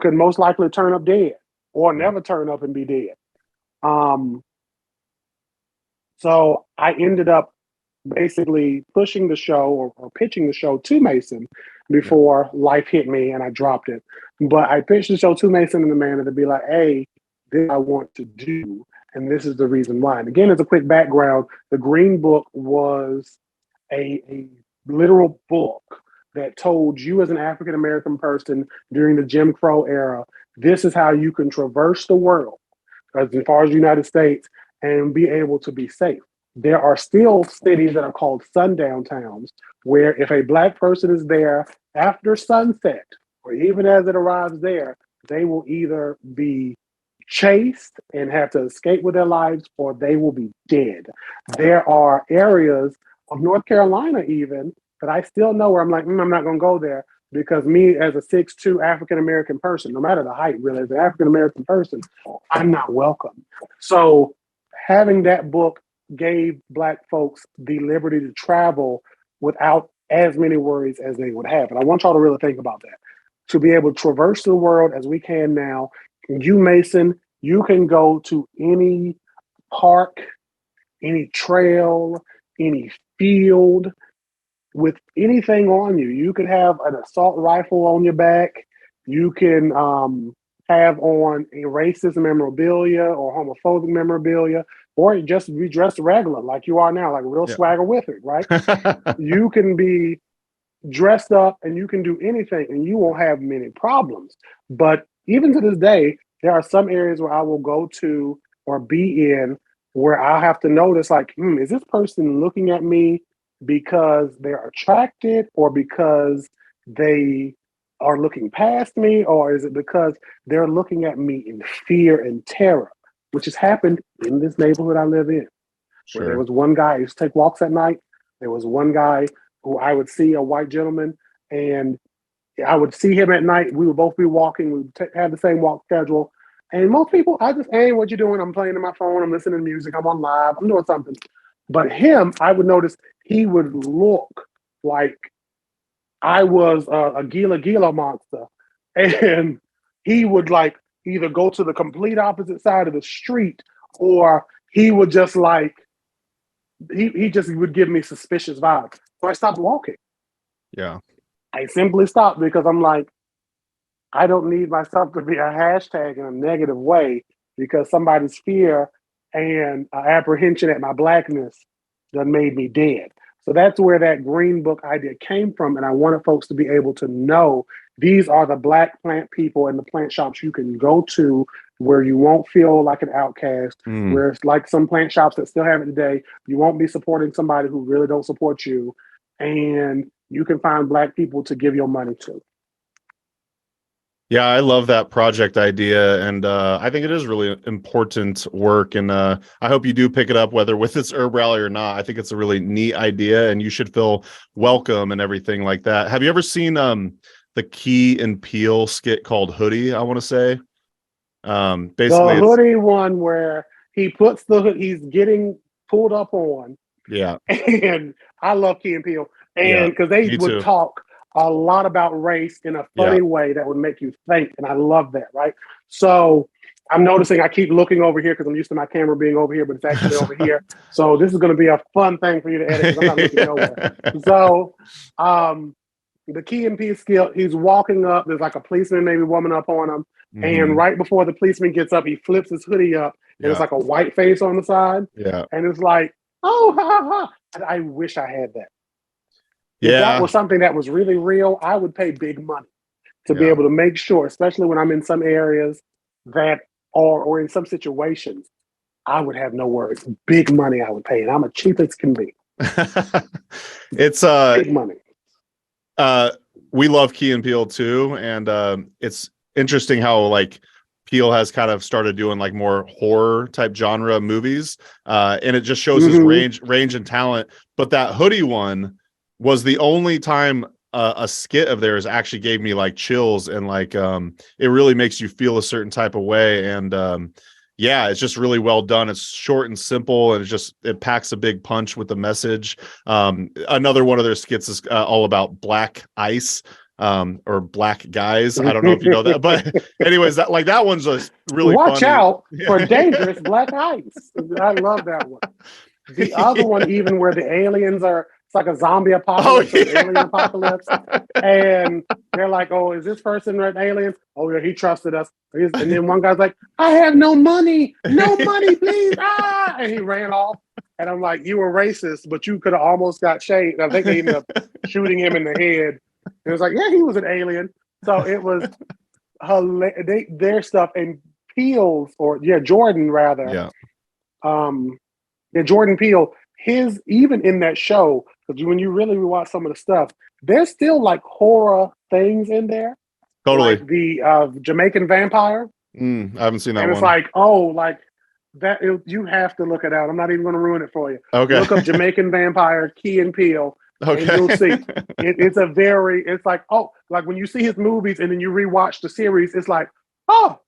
could most likely turn up dead or never turn up and be dead. So I ended up basically pushing the show or pitching the show to Mason before life hit me and I dropped it. But I pitched the show to Mason and Amanda to be like, hey, this I want to do, and this is the reason why. And again, as a quick background, the Green Book was a literal book that told you as an African-American person during the Jim Crow era, this is how you can traverse the world as far as the United States and be able to be safe. There are still cities that are called sundown towns where if a Black person is there after sunset or even as it arrives there, they will either be chased and have to escape with their lives, or they will be dead. There are areas of North Carolina even that I still know where I'm like, I'm not going to go there, because me as a 6'2" African-American person, no matter the height really, as an African-American person, I'm not welcome. So having that book gave Black folks the liberty to travel without as many worries as they would have. And I want y'all to really think about that. To be able to traverse the world as we can now, you, Mason, you can go to any park, any trail, any field with anything on you. You could have an assault rifle on your back. You can have on a racist memorabilia or homophobic memorabilia, or just be dressed regular like you are now, like a real swagger with it, right? You can be dressed up and you can do anything and you won't have many problems. But even to this day, there are some areas where I will go to or be in where I'll have to notice, like, is this person looking at me because they're attracted, or because they are looking past me, or is it because they're looking at me in fear and terror, which has happened in this neighborhood I live in. Sure. Where there was one guy who used to take walks at night. There was one guy who I would see, a white gentleman, and I would see him at night. We would both be walking. We would have the same walk schedule. And most people, I just, hey, what you doing? I'm playing on my phone. I'm listening to music. I'm on live. I'm doing something. But him, I would notice he would look like I was a Gila Gila monster. And he would like either go to the complete opposite side of the street, or he would just like, he just would give me suspicious vibes. So I stopped walking. Yeah. I simply stopped because I'm like, I don't need myself to be a hashtag in a negative way because somebody's fear and apprehension at my Blackness done made me dead. So that's where that green book idea came from. And I wanted folks to be able to know these are the Black plant people and the plant shops you can go to where you won't feel like an outcast, where it's like some plant shops that still have it today. You won't be supporting somebody who really don't support you. And you can find Black people to give your money to. Yeah, I love that project idea, and I think it is really important work, and I hope you do pick it up, whether with its HerbRally or not. I think it's a really neat idea, and you should feel welcome and everything like that. Have you ever seen the Key and Peele skit called Hoodie, I want to say? Basically, the hoodie one where he puts the hood, he's getting pulled up on. Yeah. And I love Key and Peele, and because they would talk a lot about race in a funny way that would make you think. And I love that, right? So I'm noticing I keep looking over here because I'm used to my camera being over here, but it's actually over here. So this is going to be a fun thing for you to edit because I'm not looking nowhere. So the Key and Peele skill, he's walking up. There's like a policeman, maybe woman up on him. Mm-hmm. And right before the policeman gets up, he flips his hoodie up. And it's like a white face on the side. Yeah. And it's like, oh, ha, ha. And I wish I had that. If that was something that was really real, I would pay big money to be able to make sure, especially when I'm in some areas that or in some situations, I would have no worries. Big money I would pay, and I'm as cheap as can be. It's big money. We love Key and Peele too, and it's interesting how like Peele has kind of started doing like more horror type genre movies, and it just shows his range and talent. But that Hoodie one was the only time a skit of theirs actually gave me like chills, and like it really makes you feel a certain type of way. And it's just really well done. It's short and simple, and it packs a big punch with the message. Another one of their skits is all about black ice, or black guys. I don't know if you know that, but anyways, that one's just really watch funny. Out for dangerous black ice. I love that one. The other one, even where the aliens are, it's like a zombie apocalypse or an alien apocalypse. And they're like, oh, is this person an alien? Oh, yeah, he trusted us. And then one guy's like, I have no money, please. Ah! And he ran off. And I'm like, you were racist, but you could have almost got shaved. I think they ended up shooting him in the head. And it was like, yeah, he was an alien. So it was hilarious. Their stuff, and Peele's, Jordan rather. Yeah. Jordan Peele, even in that show, because when you really watch some of the stuff, there's still like horror things in there, Totally. Like the Jamaican vampire. I haven't seen that and one. It's like, oh, like that. You have to look it out. I'm not even going to ruin it for you. Okay. Look up Jamaican vampire, Key and Peele, Okay. and you'll see. It's like, oh, like when you see his movies and then you rewatch the series, it's like, oh,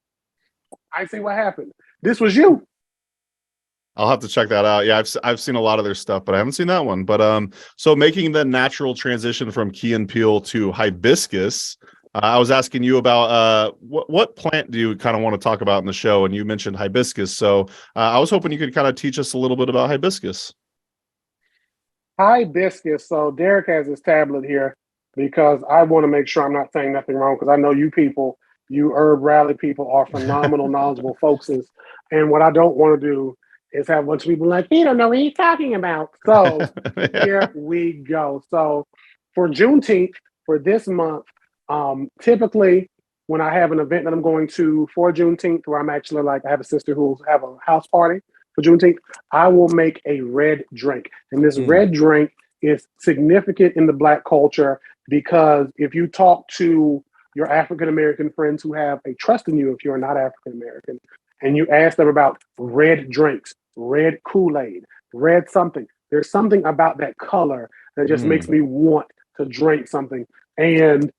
I see what happened. This was you. I'll have to check that out. Yeah, I've seen a lot of their stuff, but I haven't seen that one. But so making the natural transition from Key and Peele to hibiscus, I was asking you about what plant do you kind of want to talk about in the show, and you mentioned hibiscus. So I was hoping you could kind of teach us a little bit about hibiscus. Hibiscus. So Derek has his tablet here because I want to make sure I'm not saying nothing wrong, because I know you people, you HerbRally people, are phenomenal, knowledgeable folks. And what I don't want to do is have a bunch of people like, he don't know what he's talking about. So Here we go. So for Juneteenth, for this month, typically when I have an event that I'm going to for Juneteenth, where I'm actually like, I have a sister who will have a house party for Juneteenth, I will make a red drink. And this red drink is significant in the Black culture, because if you talk to your African-American friends who have a trust in you, if you're not African-American, and you ask them about red drinks, red Kool-Aid, red something, there's something about that color that just makes me want to drink something. And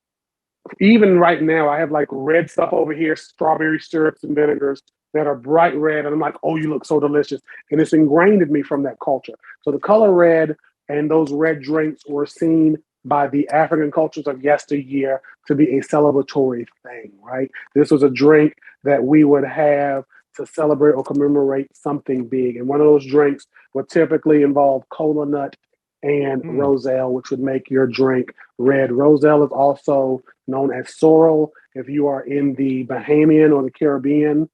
even right now, I have like red stuff over here, strawberry syrups and vinegars that are bright red. And I'm like, oh, you look so delicious. And it's ingrained in me from that culture. So the color red and those red drinks were seen by the African cultures of yesteryear to be a celebratory thing, right? This was a drink that we would have to celebrate or commemorate something big. And one of those drinks would typically involve cola nut and roselle, which would make your drink red. Roselle is also known as sorrel if you are in the Bahamian or the Caribbean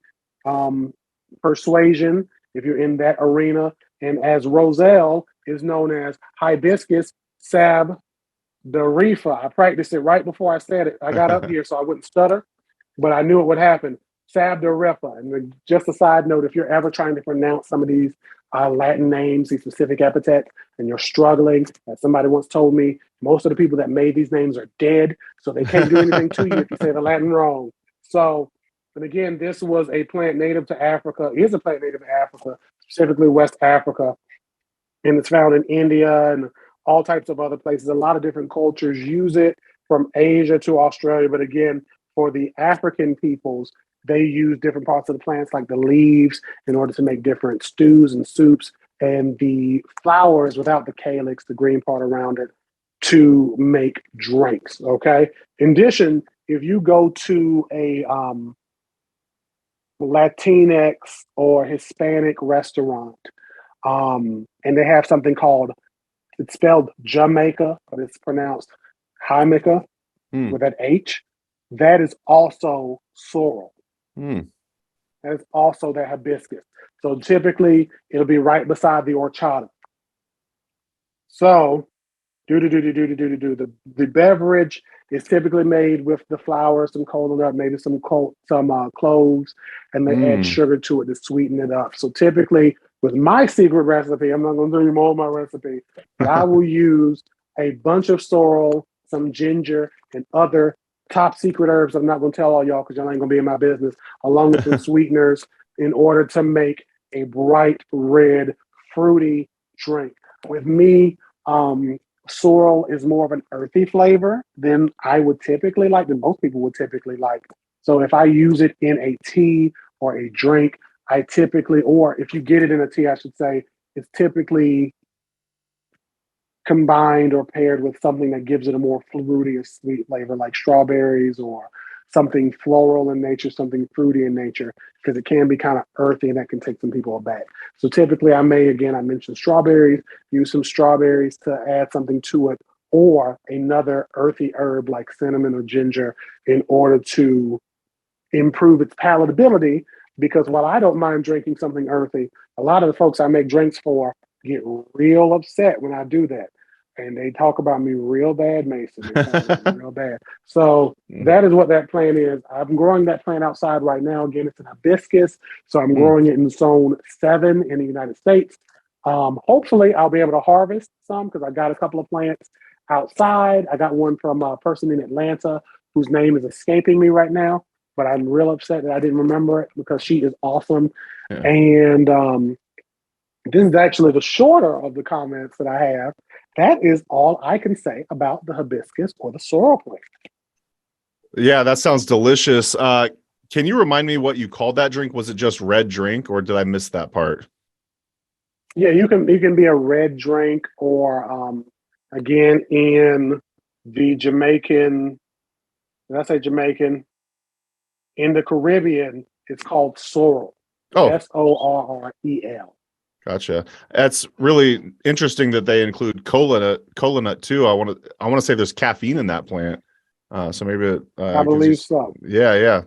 persuasion, if you're in that arena. And as roselle is known as hibiscus sab Darifa. I practiced it right before I said it. I got up here so I wouldn't stutter, but I knew it would happen. Sabdarifa. And just a side note, if you're ever trying to pronounce some of these Latin names, these specific epithets, and you're struggling, as somebody once told me, most of the people that made these names are dead, so they can't do anything to you if you say the Latin wrong. So, and again, this was a plant native to Africa, is a plant native to Africa, specifically West Africa, and it's found in India and all types of other places. A lot of different cultures use it, from Asia to Australia. But again, for the African peoples, they use different parts of the plants, like the leaves, in order to make different stews and soups, and the flowers without the calyx, the green part around it, to make drinks. Okay. In addition, if you go to a Latinx or Hispanic restaurant, and they have something called, it's spelled Jamaica, but it's pronounced Jamaica with that H. That is also sorrel. That is also the hibiscus. So typically it'll be right beside the horchata. So the beverage is typically made with the flour, some cola nut, maybe some cloves, and they add sugar to it to sweeten it up. So typically with my secret recipe, I'm not going to tell you more of my recipe, but I will use a bunch of sorrel, some ginger, and other top secret herbs I'm not going to tell all y'all because y'all ain't going to be in my business, along with some sweeteners, in order to make a bright red, fruity drink. With me, sorrel is more of an earthy flavor than I would typically like, than most people would typically like. So if I use it in a tea or a drink, I typically, or if you get it in a tea, I should say, it's typically combined or paired with something that gives it a more fruity or sweet flavor, like strawberries, or something floral in nature, something fruity in nature, because it can be kind of earthy and that can take some people aback. So typically I mentioned strawberries, use some strawberries to add something to it, or another earthy herb like cinnamon or ginger, in order to improve its palatability. Because while I don't mind drinking something earthy, a lot of the folks I make drinks for get real upset when I do that. And they talk about me real bad, Mason. They talk about me real bad. So that is what that plant is. I'm growing that plant outside right now. Again, it's an hibiscus. So I'm growing it in zone 7 in the United States. Hopefully I'll be able to harvest some, because I got a couple of plants outside. I got one from a person in Atlanta whose name is escaping me right now, but I'm real upset that I didn't remember it because she is awesome. Yeah. And this is actually the shorter of the comments that I have. That is all I can say about the hibiscus or the sorrel plant. Yeah, that sounds delicious. Can you remind me what you called that drink? Was it just red drink, or did I miss that part? Yeah, you can be a red drink, or again in the Jamaican. Did I say Jamaican? In the Caribbean, it's called sorrel. Oh, SORREL. gotcha. That's really interesting that they include cola nut too. I want to say there's caffeine in that plant. So maybe I believe so. Yeah.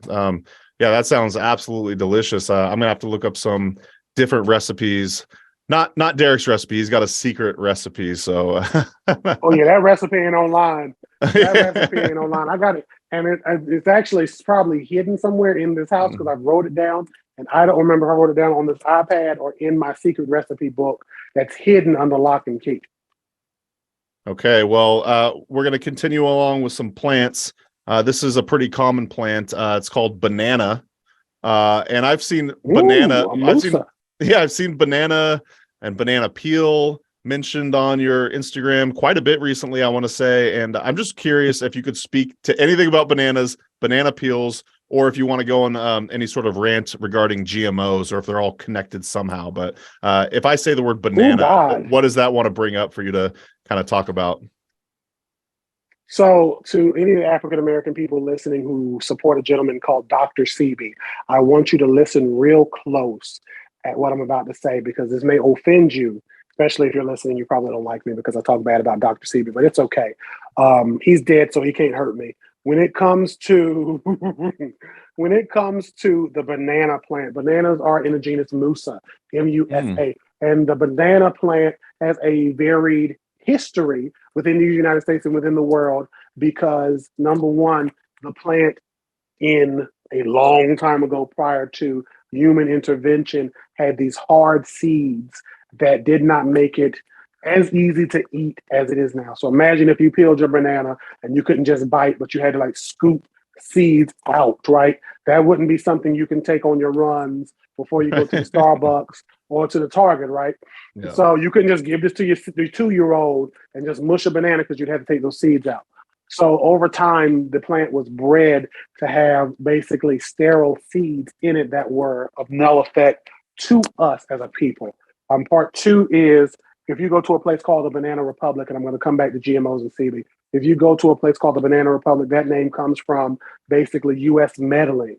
Yeah, that sounds absolutely delicious. I'm gonna have to look up some different recipes. Not Derek's recipe. He's got a secret recipe. So oh yeah, that recipe ain't online. Recipe ain't online. I got it, and it's actually probably hidden somewhere in this house because I wrote it down, and I don't remember if I wrote it down on this iPad or in my secret recipe book that's hidden under lock and key. Okay, well, we're going to continue along with some plants. This is a pretty common plant. It's called banana, and I've seen banana. I've seen banana and banana peel mentioned on your Instagram quite a bit recently, I want to say. And I'm just curious if you could speak to anything about bananas, banana peels, or if you want to go on any sort of rant regarding GMOs, or if they're all connected somehow. But if I say the word banana, what does that want to bring up for you to kind of talk about? So to any of the African-American people listening who support a gentleman called Dr. Sebi, I want you to listen real close at what I'm about to say, because this may offend you, especially if you're listening. You probably don't like me because I talk bad about Dr. Sebi, but it's okay. He's dead, so he can't hurt me. When it comes to the banana plant, bananas are in the genus Musa, Musa, and the banana plant has a varied history within the United States and within the world, because number one, the plant in a long time ago, prior to human intervention, had these hard seeds that did not make it as easy to eat as it is now. So imagine if you peeled your banana and you couldn't just bite, but you had to like scoop seeds out, right? That wouldn't be something you can take on your runs before you go to the Starbucks or to the Target, right? Yeah. So you couldn't just give this to your 2-year-old and just mush a banana, because you'd have to take those seeds out. So over time, the plant was bred to have basically sterile seeds in it that were of no effect to us as a people. Part two is, if you go to a place called the Banana Republic, and I'm going to come back to GMOs and CB, if you go to a place called the Banana Republic, that name comes from basically U.S. meddling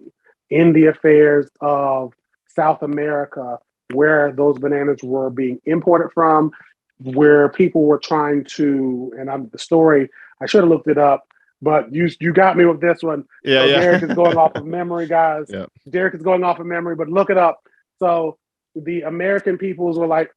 in the affairs of South America, where those bananas were being imported from, where people were trying to, and the story, I should have looked it up, but you got me with this one. Yeah, so yeah. Derek is going off of memory, guys. Yeah. Derek is going off of memory, but look it up. So the American peoples were like,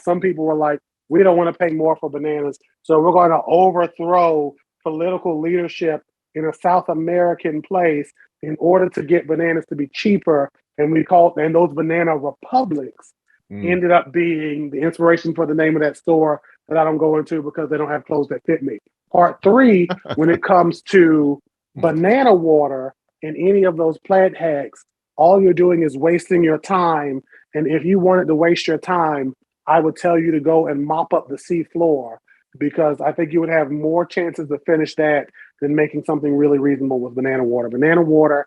Some people were like, we don't want to pay more for bananas, so we're going to overthrow political leadership in a South American place in order to get bananas to be cheaper. And those banana republics ended up being the inspiration for the name of that store that I don't go into because they don't have clothes that fit me. Part three, when it comes to banana water and any of those plant hacks, all you're doing is wasting your time. And if you wanted to waste your time, I would tell you to go and mop up the sea floor, because I think you would have more chances to finish that than making something really reasonable with banana water. Banana water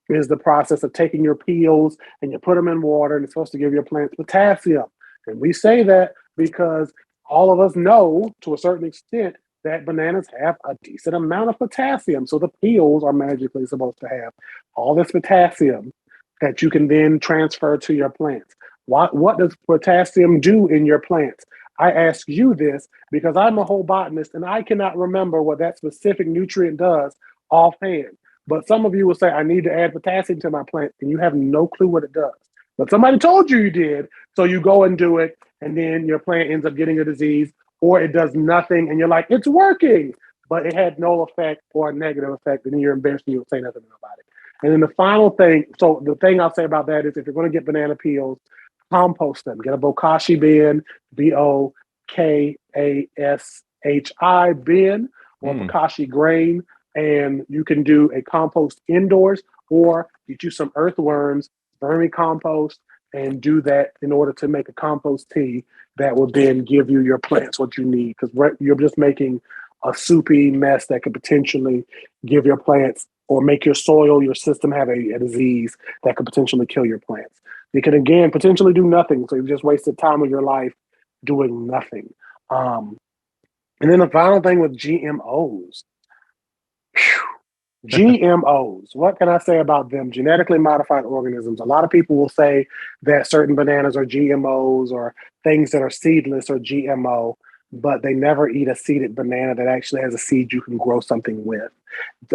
is the process of taking your peels and you put them in water, and it's supposed to give your plants potassium. And we say that because all of us know to a certain extent that bananas have a decent amount of potassium. So the peels are magically supposed to have all this potassium that you can then transfer to your plants. What does potassium do in your plants? I ask you this because I'm a whole botanist and I cannot remember what that specific nutrient does offhand. But some of you will say, I need to add potassium to my plant, and you have no clue what it does. But somebody told you did, so you go and do it, and then your plant ends up getting a disease, or it does nothing, and you're like, it's working, but it had no effect or a negative effect, and then you're embarrassed and you don't say nothing about it. And then the final thing, so the thing I'll say about that is, if you're going to get banana peels, compost them. Get a bokashi bin, BOKASHI bin, or bokashi grain. And you can do a compost indoors or get you some earthworms, vermicompost, and do that in order to make a compost tea that will then give you your plants what you need. Because you're just making a soupy mess that could potentially give your plants or make your soil, your system have a disease that could potentially kill your plants. You can, again, potentially do nothing. So you've just wasted time of your life doing nothing. And then the final thing with GMOs. GMOs, what can I say about them? Genetically modified organisms. A lot of people will say that certain bananas are GMOs or things that are seedless are GMO, but they never eat a seeded banana that actually has a seed you can grow something with.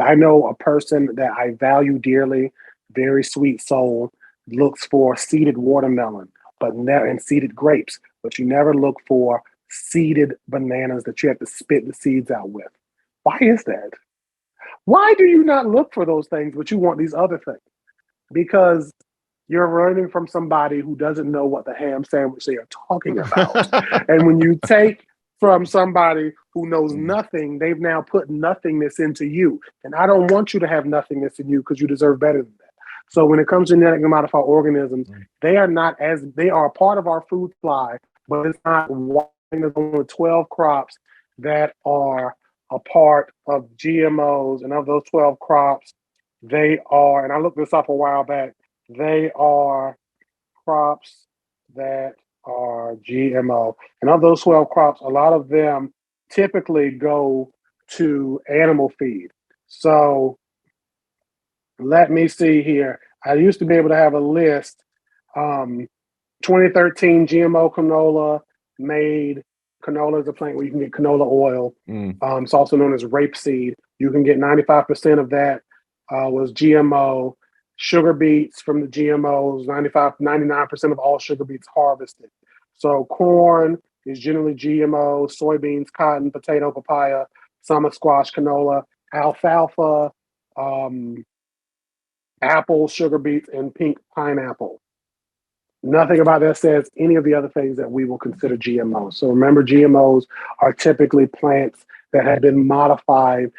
I know a person that I value dearly, very sweet soul, looks for seeded watermelon, but never and seeded grapes, but you never look for seeded bananas that you have to spit the seeds out with. Why is that? Why do you not look for those things, but you want these other things? Because you're learning from somebody who doesn't know what the ham sandwich they are talking about. And when you take from somebody who knows nothing, they've now put nothingness into you. And I don't want you to have nothingness in you because you deserve better than that. So when it comes to genetically modified organisms, they are a part of our food supply, but it's not one. There's only 12 crops that are a part of GMOs, and of those 12 crops, they are, and I looked this up a while back, they are crops that are GMO. And of those 12 crops, a lot of them typically go to animal feed. So let me see here. I used to be able to have a list. 2013 GMO canola made. Canola is a plant where you can get canola oil. It's also known as rapeseed. You can get 95% of that was GMO. Sugar beets from the GMOs, 99% of all sugar beets harvested. So corn is generally GMO, soybeans, cotton, potato, papaya, summer squash, canola, alfalfa, apple, sugar beets, and pink pineapple. Nothing about that says any of the other things that we will consider GMOs. So remember, GMOs are typically plants that have been modified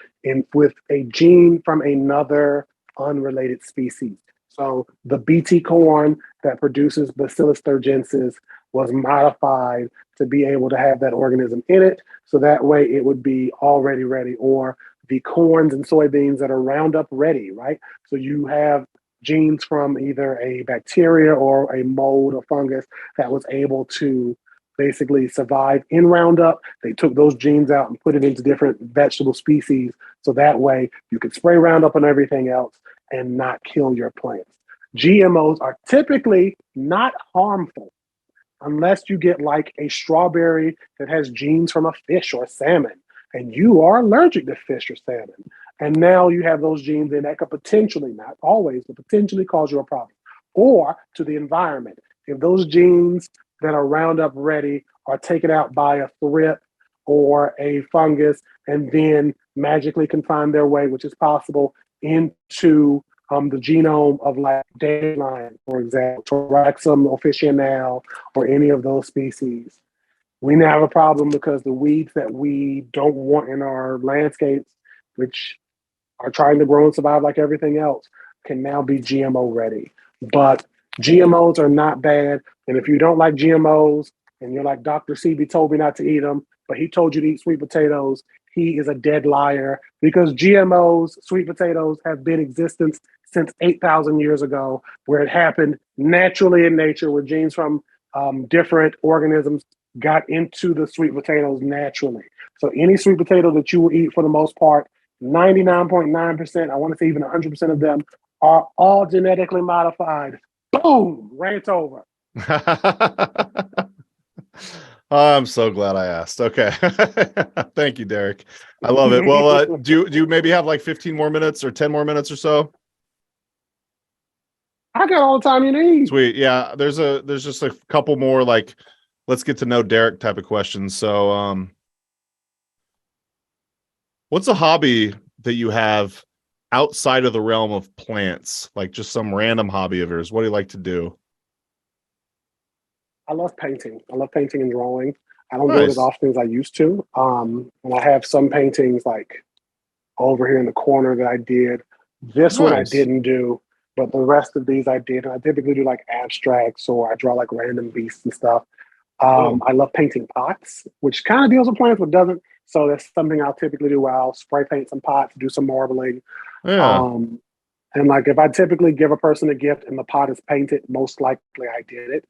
with a gene from another unrelated species. So the BT corn that produces Bacillus thuringiensis was modified to be able to have that organism in it. So that way it would be already ready. Or the corns and soybeans that are Roundup ready, right? So you have genes from either a bacteria or a mold or fungus that was able to basically survive in Roundup. They took those genes out and put it into different vegetable species. So that way you could spray Roundup on everything else and not kill your plants. GMOs are typically not harmful unless you get like a strawberry that has genes from a fish or salmon, and you are allergic to fish or salmon. And now you have those genes in that could potentially, not always, but potentially cause you a problem. Or to the environment. If those genes that are Roundup ready are taken out by a thrip or a fungus and then magically can find their way, which is possible, into the genome of like dandelion, for example, Torexum officinale, or any of those species, we now have a problem because the weeds that we don't want in our landscapes, which are trying to grow and survive like everything else, can now be GMO ready. But GMOs are not bad. And if you don't like GMOs and you're like, Dr. Sebi told me not to eat them, but he told you to eat sweet potatoes, he is a dead liar, because GMOs, sweet potatoes, have been in existence since 8,000 years ago, where it happened naturally in nature, where genes from different organisms got into the sweet potatoes naturally. So any sweet potato that you will eat, for the most part, 99.9%, I want to say even 100% of them, are all genetically modified. Boom, rant over. I'm so glad I asked. Okay. Thank you, Derek. I love it. Well, do you maybe have like 15 more minutes or 10 more minutes or so? I got all the time you need. Sweet. Yeah, there's just a couple more like let's get to know Derek type of questions. So what's a hobby that you have outside of the realm of plants? Like just some random hobby of yours. What do you like to do? I love painting. I love painting and drawing. I don't do it as often as I used to. And I have some paintings like over here in the corner that I did. This one I Nice. didn't do, but the rest of these I did. And I typically do like abstracts, or I draw like random beasts and stuff. Cool. I love painting pots, which kind of deals with plants, but doesn't. So that's something I'll typically do. I'll spray paint some pots, do some marbling. Yeah. And like if I typically give a person a gift and the pot is painted, most likely I did it.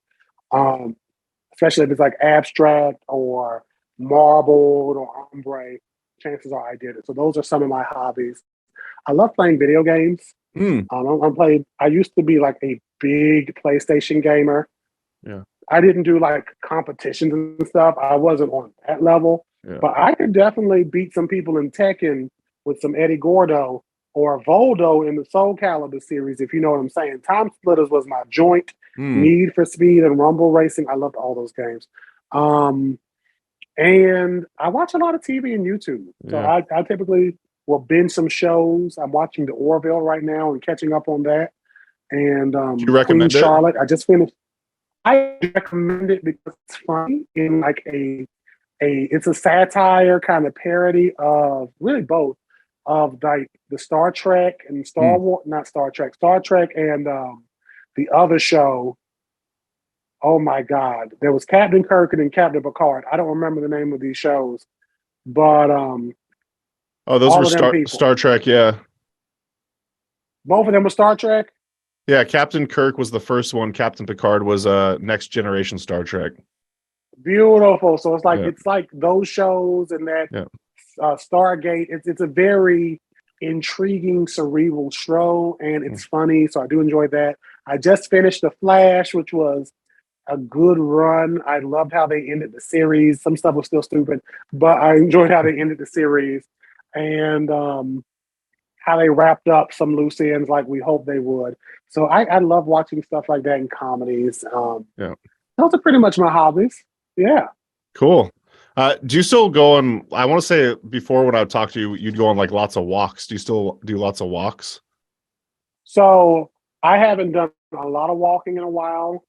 Especially if it's like abstract or marbled or ombre, chances are I did it. So those are some of my hobbies. I love playing video games. I used to be like a big PlayStation gamer. Yeah. I didn't do like competitions and stuff. I wasn't on that level, but I could definitely beat some people in Tekken with some Eddie Gordo or Voldo in the Soul Calibur series, if you know what I'm saying. Time Splitters was my joint. Need for Speed and Rumble Racing. I loved all those games. And I watch a lot of TV and YouTube. So I typically will binge some shows. I'm watching The Orville right now and catching up on that. And Do you recommend Queen Charlotte, I just finished. I recommend it because it's funny in like it's a satire kind of parody of really both of like the Star Trek and Star Wars, not Star Trek and the other show. Oh my God. There was Captain Kirk and Captain Picard. I don't remember the name of these shows, but those were Star Trek, yeah. Both of them were Star Trek? Yeah, Captain Kirk was the first one. Captain Picard was Next Generation Star Trek. Beautiful. So it's like those shows and that Stargate. It's a very intriguing, cerebral show, and it's funny. So I do enjoy that. I just finished The Flash, which was a good run. I loved how they ended the series. Some stuff was still stupid, but I enjoyed how they ended the series and how they wrapped up some loose ends like we hoped they would. So I love watching stuff like that in comedies. Those are pretty much my hobbies. Yeah. Cool. Do you still go on, I want to say before when I would talk to you, you'd go on like lots of walks. Do you still do lots of walks? So I haven't done a lot of walking in a while,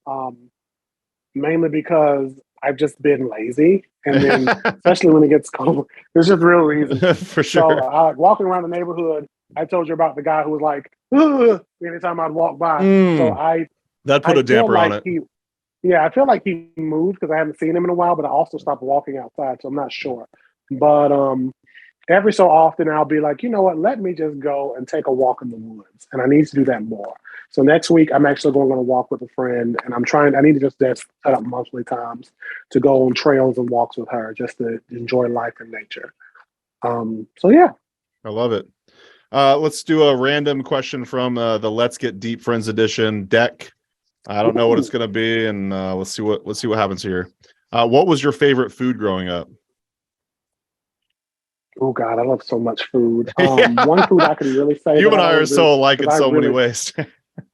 mainly because I've just been lazy. And then, especially when it gets cold, there's just real reasons. For sure. So walking around the neighborhood, I told you about the guy who was like, ugh, anytime I'd walk by. So that put a damper on it. I feel like he moved because I haven't seen him in a while, but I also stopped walking outside, so I'm not sure. But every so often I'll be like, you know what, let me just go and take a walk in the woods. And I need to do that more. So next week I'm actually going on a walk with a friend, and I need to just set up monthly times to go on trails and walks with her just to enjoy life and nature. So yeah. I love it. Let's do a random question from the Let's Get Deep Friends edition deck. I don't know what it's going to be, and let's see what happens here. What was your favorite food growing up? Oh God, I love so much food. One food I can really say. You and I are so alike in so many ways.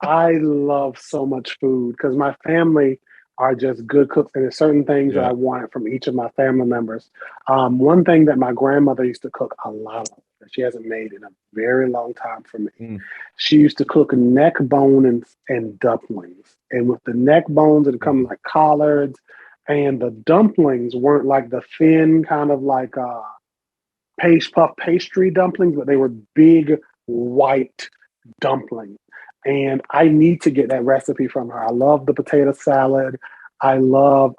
I love so much food because my family are just good cooks, and there's certain things that I wanted from each of my family members. One thing that my grandmother used to cook a lot of, that she hasn't made in a very long time for me. She used to cook neck bone and dumplings. And with the neck bones, it come like collards, and the dumplings weren't like the thin kind of like puff pastry dumplings, but they were big white dumplings. And I need to get that recipe from her. I love the potato salad. I loved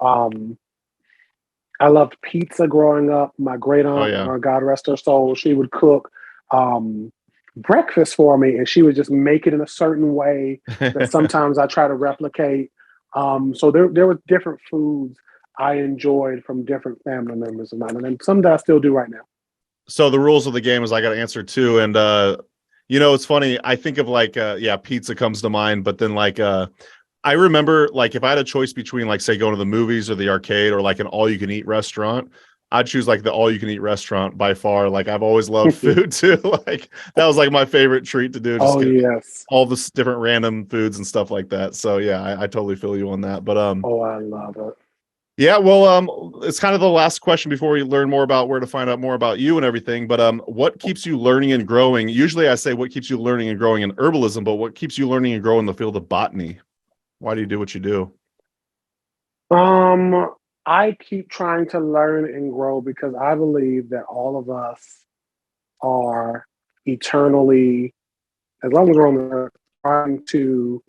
pizza growing up. My great aunt, God rest her soul, she would cook breakfast for me, and she would just make it in a certain way that sometimes I try to replicate. So there were different foods I enjoyed from different family members of mine, and some that I still do right now. So the rules of the game is I got to answer two, and it's funny. I think of like pizza comes to mind, but then like I remember like if I had a choice between like say going to the movies or the arcade or like an all-you-can-eat restaurant, I'd choose like the all-you-can-eat restaurant by far. Like I've always loved food too. Like that was like my favorite treat to do. Just all this different random foods and stuff like that. So yeah, I totally feel you on that. But I love it. Yeah, well, it's kind of the last question before we learn more about where to find out more about you and everything. But what keeps you learning and growing? Usually I say what keeps you learning and growing in herbalism, but what keeps you learning and growing in the field of botany? Why do you do what you do? I keep trying to learn and grow because I believe that all of us are eternally, as long as we're on the earth, trying to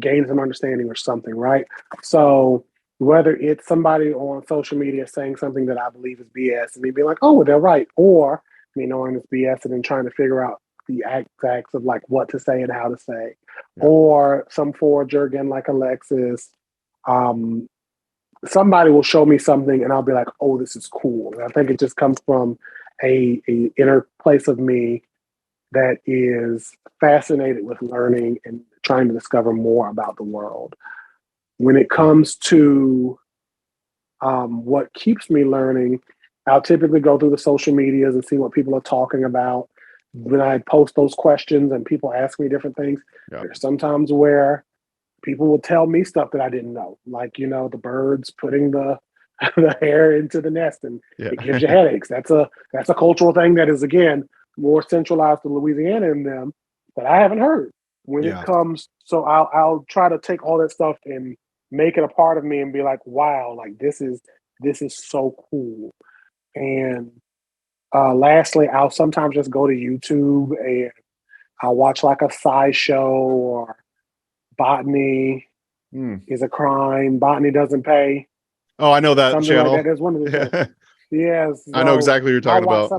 gain some understanding or something, right? So whether it's somebody on social media saying something that I believe is BS and me being like, oh, well, they're right, or me knowing it's BS and then trying to figure out the exacts of like what to say and how to say, or some forager again like Alexis, somebody will show me something and I'll be like, oh, this is cool. And I think it just comes from a inner place of me that is fascinated with learning and trying to discover more about the world. When it comes to what keeps me learning, I'll typically go through the social medias and see what people are talking about. When I post those questions and people ask me different things, there's sometimes where people will tell me stuff that I didn't know, like, you know, the birds putting the the hair into the nest and it gives you headaches. That's a cultural thing that is, again, more centralized to Louisiana in them that I haven't heard when it comes. So I'll try to take all that stuff and make it a part of me and be like, wow, like this is so cool. And lastly, I'll sometimes just go to YouTube and I'll watch like a SciShow or Botany is a crime. Botany doesn't pay. Oh, I know that something channel. Like that. There's one of the yes. I know exactly what you're talking about.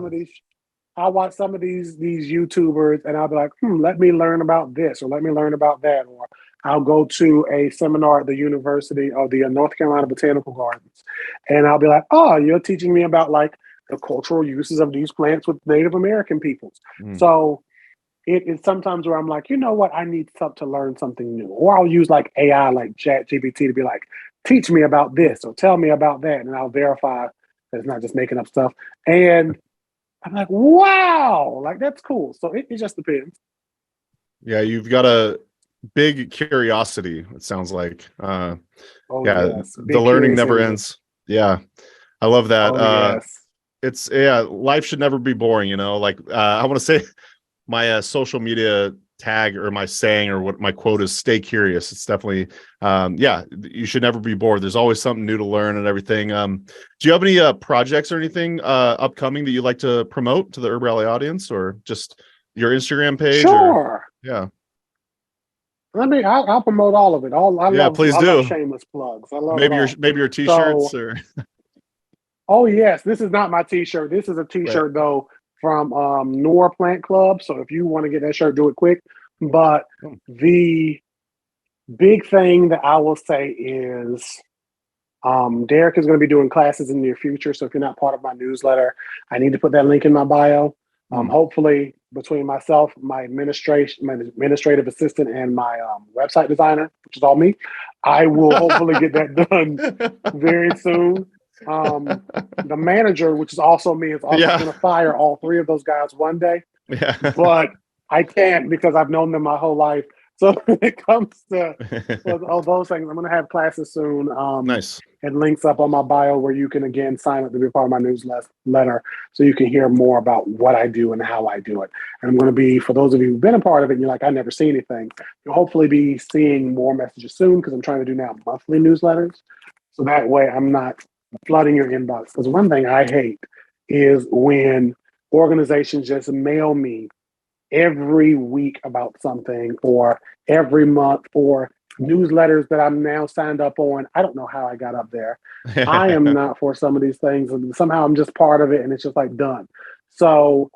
I'll watch some of these YouTubers and I'll be like, let me learn about this or let me learn about that. Or I'll go to a seminar at the University of the North Carolina Botanical Gardens and I'll be like, oh, you're teaching me about like the cultural uses of these plants with Native American peoples. So it's sometimes where I'm like, you know what, I need to learn something new. Or I'll use like AI, like ChatGPT to be like, teach me about this or tell me about that. And I'll verify that it's not just making up stuff. And I'm like, wow, like that's cool. So it just depends. Yeah, you've got a big curiosity, it sounds like. Yes. The learning never ends. Yeah, I love that. Yes. It's life should never be boring, you know, like I want to say my social media tag or my saying or what my quote is, stay curious. It's definitely you should never be bored. There's always something new to learn and everything. Do you have any projects or anything upcoming that you'd like to promote to the HerbRally audience, or just your Instagram page? Sure. Yeah. I'll promote all of it. Please do. I love shameless plugs. I love maybe your t-shirts or oh yes, this is not my t-shirt. This is a t-shirt though from Noor Plant Club. So if you want to get that shirt, do it quick. But the big thing that I will say is Derek is going to be doing classes in the near future. So if you're not part of my newsletter, I need to put that link in my bio. Hopefully between myself, my administrative assistant, and my website designer, which is all me, I will hopefully get that done very soon. The manager, which is also me, is also going to fire all three of those guys one day. But I can't because I've known them my whole life. So when it comes to all those things, I'm going to have classes soon. Nice. And links up on my bio where you can, again, sign up to be part of my newsletter so you can hear more about what I do and how I do it. And I'm going to be, for those of you who've been a part of it and you're like, I never see anything, you'll hopefully be seeing more messages soon because I'm trying to do now monthly newsletters. So that way I'm not flooding your inbox. Because one thing I hate is when organizations just mail me every week about something or every month or newsletters that I'm now signed up on. I don't know how I got up there. I am not for some of these things. And somehow I'm just part of it and it's just like done. So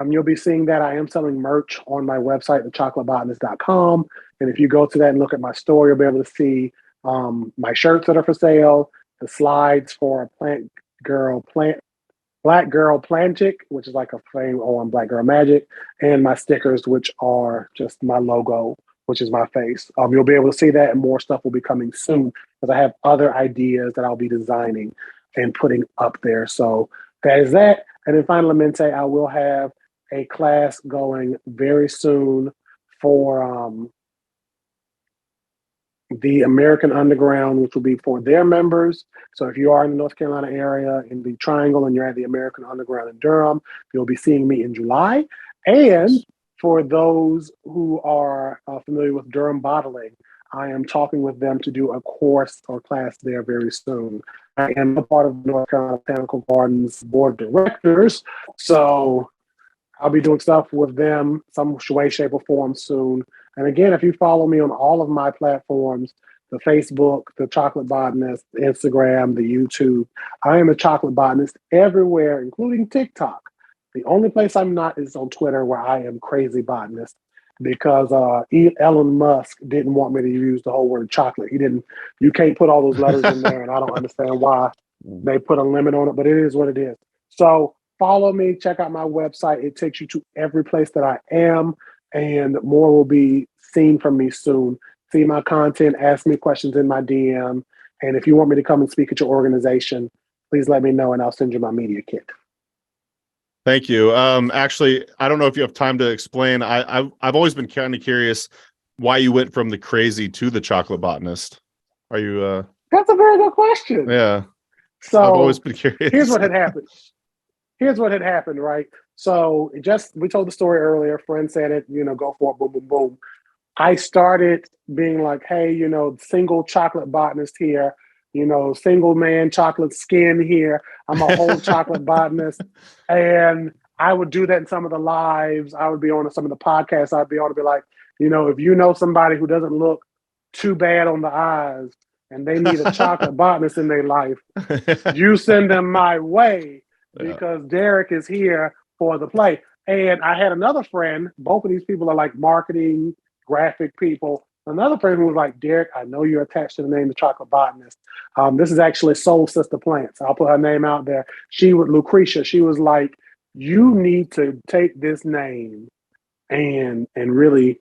you'll be seeing that I am selling merch on my website, thechocolatebotanist.com. And if you go to that and look at my store, you'll be able to see my shirts that are for sale, the slides for Black Girl Plantic, which is like a frame on Black Girl Magic, and my stickers, which are just my logo, which is my face. You'll be able to see that, and more stuff will be coming soon because I have other ideas that I'll be designing and putting up there. So that is that. And then finally, Mente, I will have a class going very soon for the American Underground, which will be for their members. So if you are in the North Carolina area in the Triangle and you're at the American Underground in Durham, you'll be seeing me in July. And for those who are familiar with Durham bottling, I am talking with them to do a course or class there very soon. I am a part of the North Carolina Botanical Gardens Board of Directors, so I'll be doing stuff with them some way, shape, or form soon. And again, if you follow me on all of my platforms, the Facebook, the Chocolate Botanist, the Instagram, the YouTube, I am a Chocolate Botanist everywhere, including TikTok. The only place I'm not is on Twitter, where I am Crazy Botanist, because Elon Musk didn't want me to use the whole word chocolate. He didn't. You can't put all those letters in there, and I don't understand why they put a limit on it, but it is what it is. So follow me, check out my website. It takes you to every place that I am, and more will be seen from me soon. See my content, ask me questions in my DM, and if you want me to come and speak at your organization, please let me know, and I'll send you my media kit. Thank you. Actually, I don't know if you have time to explain. I've always been kind of curious why you went from the Crazy to the Chocolate Botanist. Are you? That's a very good question. Yeah. So I've always been curious. Here's what had happened, right? So we told the story earlier. A friend said it, go for it, boom, boom, boom. I started being like, hey, single chocolate botanist here, single man chocolate skin here. I'm a whole chocolate botanist. And I would do that in some of the lives. I would be on some of the podcasts. I'd be on to be like, if you know somebody who doesn't look too bad on the eyes and they need a chocolate botanist in their life, you send them my way, because Derek is here for the play. And I had another friend. Both of these people are like marketing, graphic people. Another friend who was like, Derek, I know you're attached to the name of Chocolate Botanist. This is actually Soul Sister Plants. I'll put her name out there. Lucretia, she was like, you need to take this name and really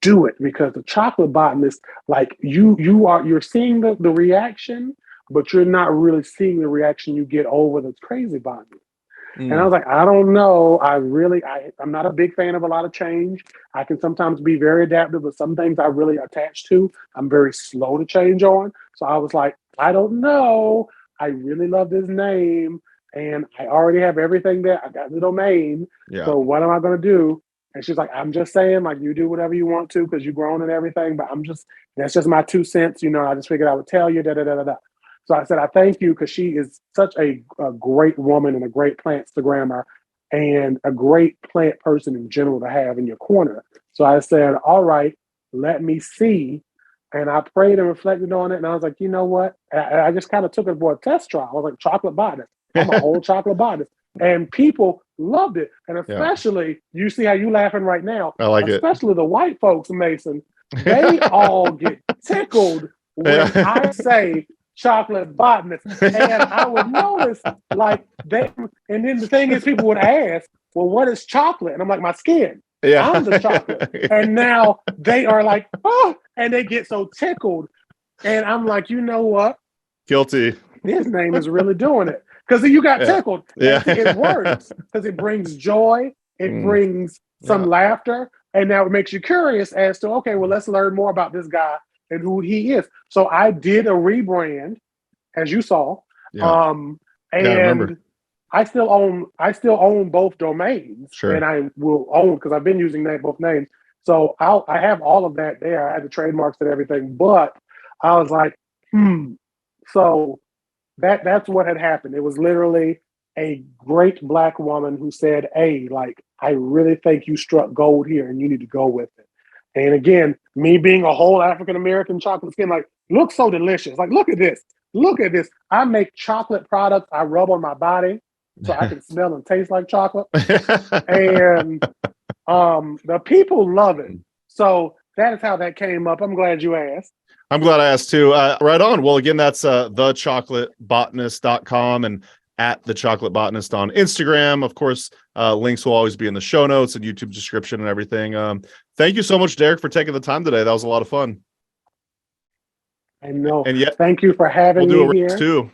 do it, because the Chocolate Botanist, like you're seeing the reaction, but you're not really seeing the reaction you get over the Crazy Botanist. And I was like, I don't know. I'm not a big fan of a lot of change. I can sometimes be very adaptive, but some things I really attach to, I'm very slow to change on. So I was like, I don't know. I really love this name, and I already have everything there. I got the domain. Yeah. So what am I going to do? And she's like, I'm just saying, like, you do whatever you want to, because you've grown and everything. But that's just my 2 cents. I just figured I would tell you, da-da-da-da-da. So I said, I thank you, because she is such a great woman and a great plant Instagrammer and a great plant person in general to have in your corner. So I said, all right, let me see. And I prayed and reflected on it. And I was like, you know what? I just kind of took it for a test trial. I was like, Chocolate Botanist. I'm a whole Chocolate Botanist. And people loved it. And especially, you see how you laughing right now. I like especially the white folks, Mason. They all get tickled when I say Chocolate Botanist. And I would notice, like, and then the thing is, people would ask, well, what is chocolate? And I'm like, my skin. Yeah. I'm the chocolate. And now they are like, oh, and they get so tickled. And I'm like, you know what? Guilty. His name is really doing it. Because you got tickled. Yeah. It works, because it brings joy. It brings some laughter. And now it makes you curious as to, okay, well, let's learn more about this guy and who he is. So I did a rebrand, as you saw. Yeah. And I still own both domains. Sure. And I will own, because I've been using both names. So I have all of that there. I had the trademarks and everything, but I was like, So that's what had happened. It was literally a great Black woman who said, hey, like, I really think you struck gold here and you need to go with it. And again, me being a whole African-American chocolate skin, like, looks so delicious. Like, look at this. Look at this. I make chocolate products I rub on my body so I can smell and taste like chocolate. And the people love it. So that is how that came up. I'm glad you asked. I'm glad I asked too. Right on. Well, again, that's thechocolateBotanist.com and at the Chocolate Botanist on Instagram. Of course, links will always be in the show notes and YouTube description and everything. Thank you so much, Derek, for taking the time today. That was a lot of fun. I know. And thank you for having me here too.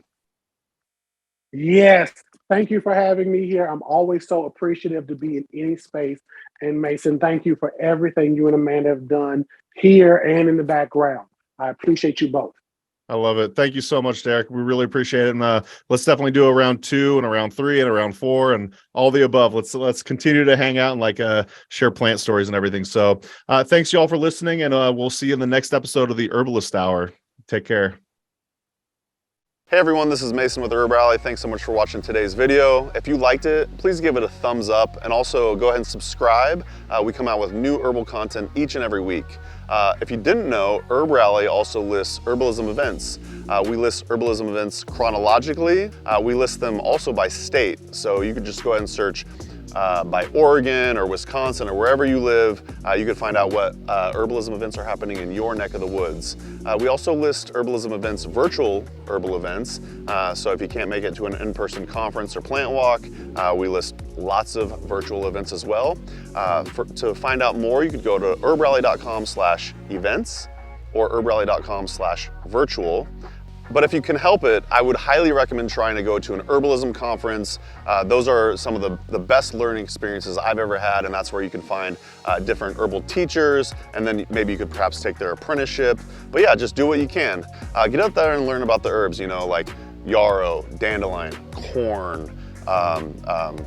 Yes. Thank you for having me here. I'm always so appreciative to be in any space. And Mason, thank you for everything you and Amanda have done here and in the background. I appreciate you both. I love it. Thank you so much, Derek. We really appreciate it. And let's definitely do a round 2 and a round 3 and a round 4 and all the above. Let's continue to hang out and share plant stories and everything. So thanks y'all for listening, and we'll see you in the next episode of the Herbalist Hour. Take care. Hey everyone, this is Mason with HerbRally. Thanks so much for watching today's video. If you liked it, please give it a thumbs up and also go ahead and subscribe. We come out with new herbal content each and every week. If you didn't know, HerbRally also lists herbalism events. We list herbalism events chronologically. We list them also by state. So you could just go ahead and search by Oregon or Wisconsin or wherever you live. You can find out what herbalism events are happening in your neck of the woods. We also list herbalism events, virtual herbal events. So if you can't make it to an in-person conference or plant walk, we list lots of virtual events as well. To find out more, you could go to herbrally.com/events or herbrally.com/virtual. But if you can help it, I would highly recommend trying to go to an herbalism conference. Those are some of the best learning experiences I've ever had, and that's where you can find different herbal teachers, and then maybe you could perhaps take their apprenticeship. But yeah, just do what you can. Get out there and learn about the herbs, you know, like yarrow, dandelion, corn,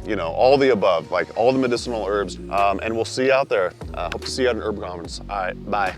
you know, all the above, like all the medicinal herbs. And we'll see you out there. Hope to see you at an herb conference. All right, bye.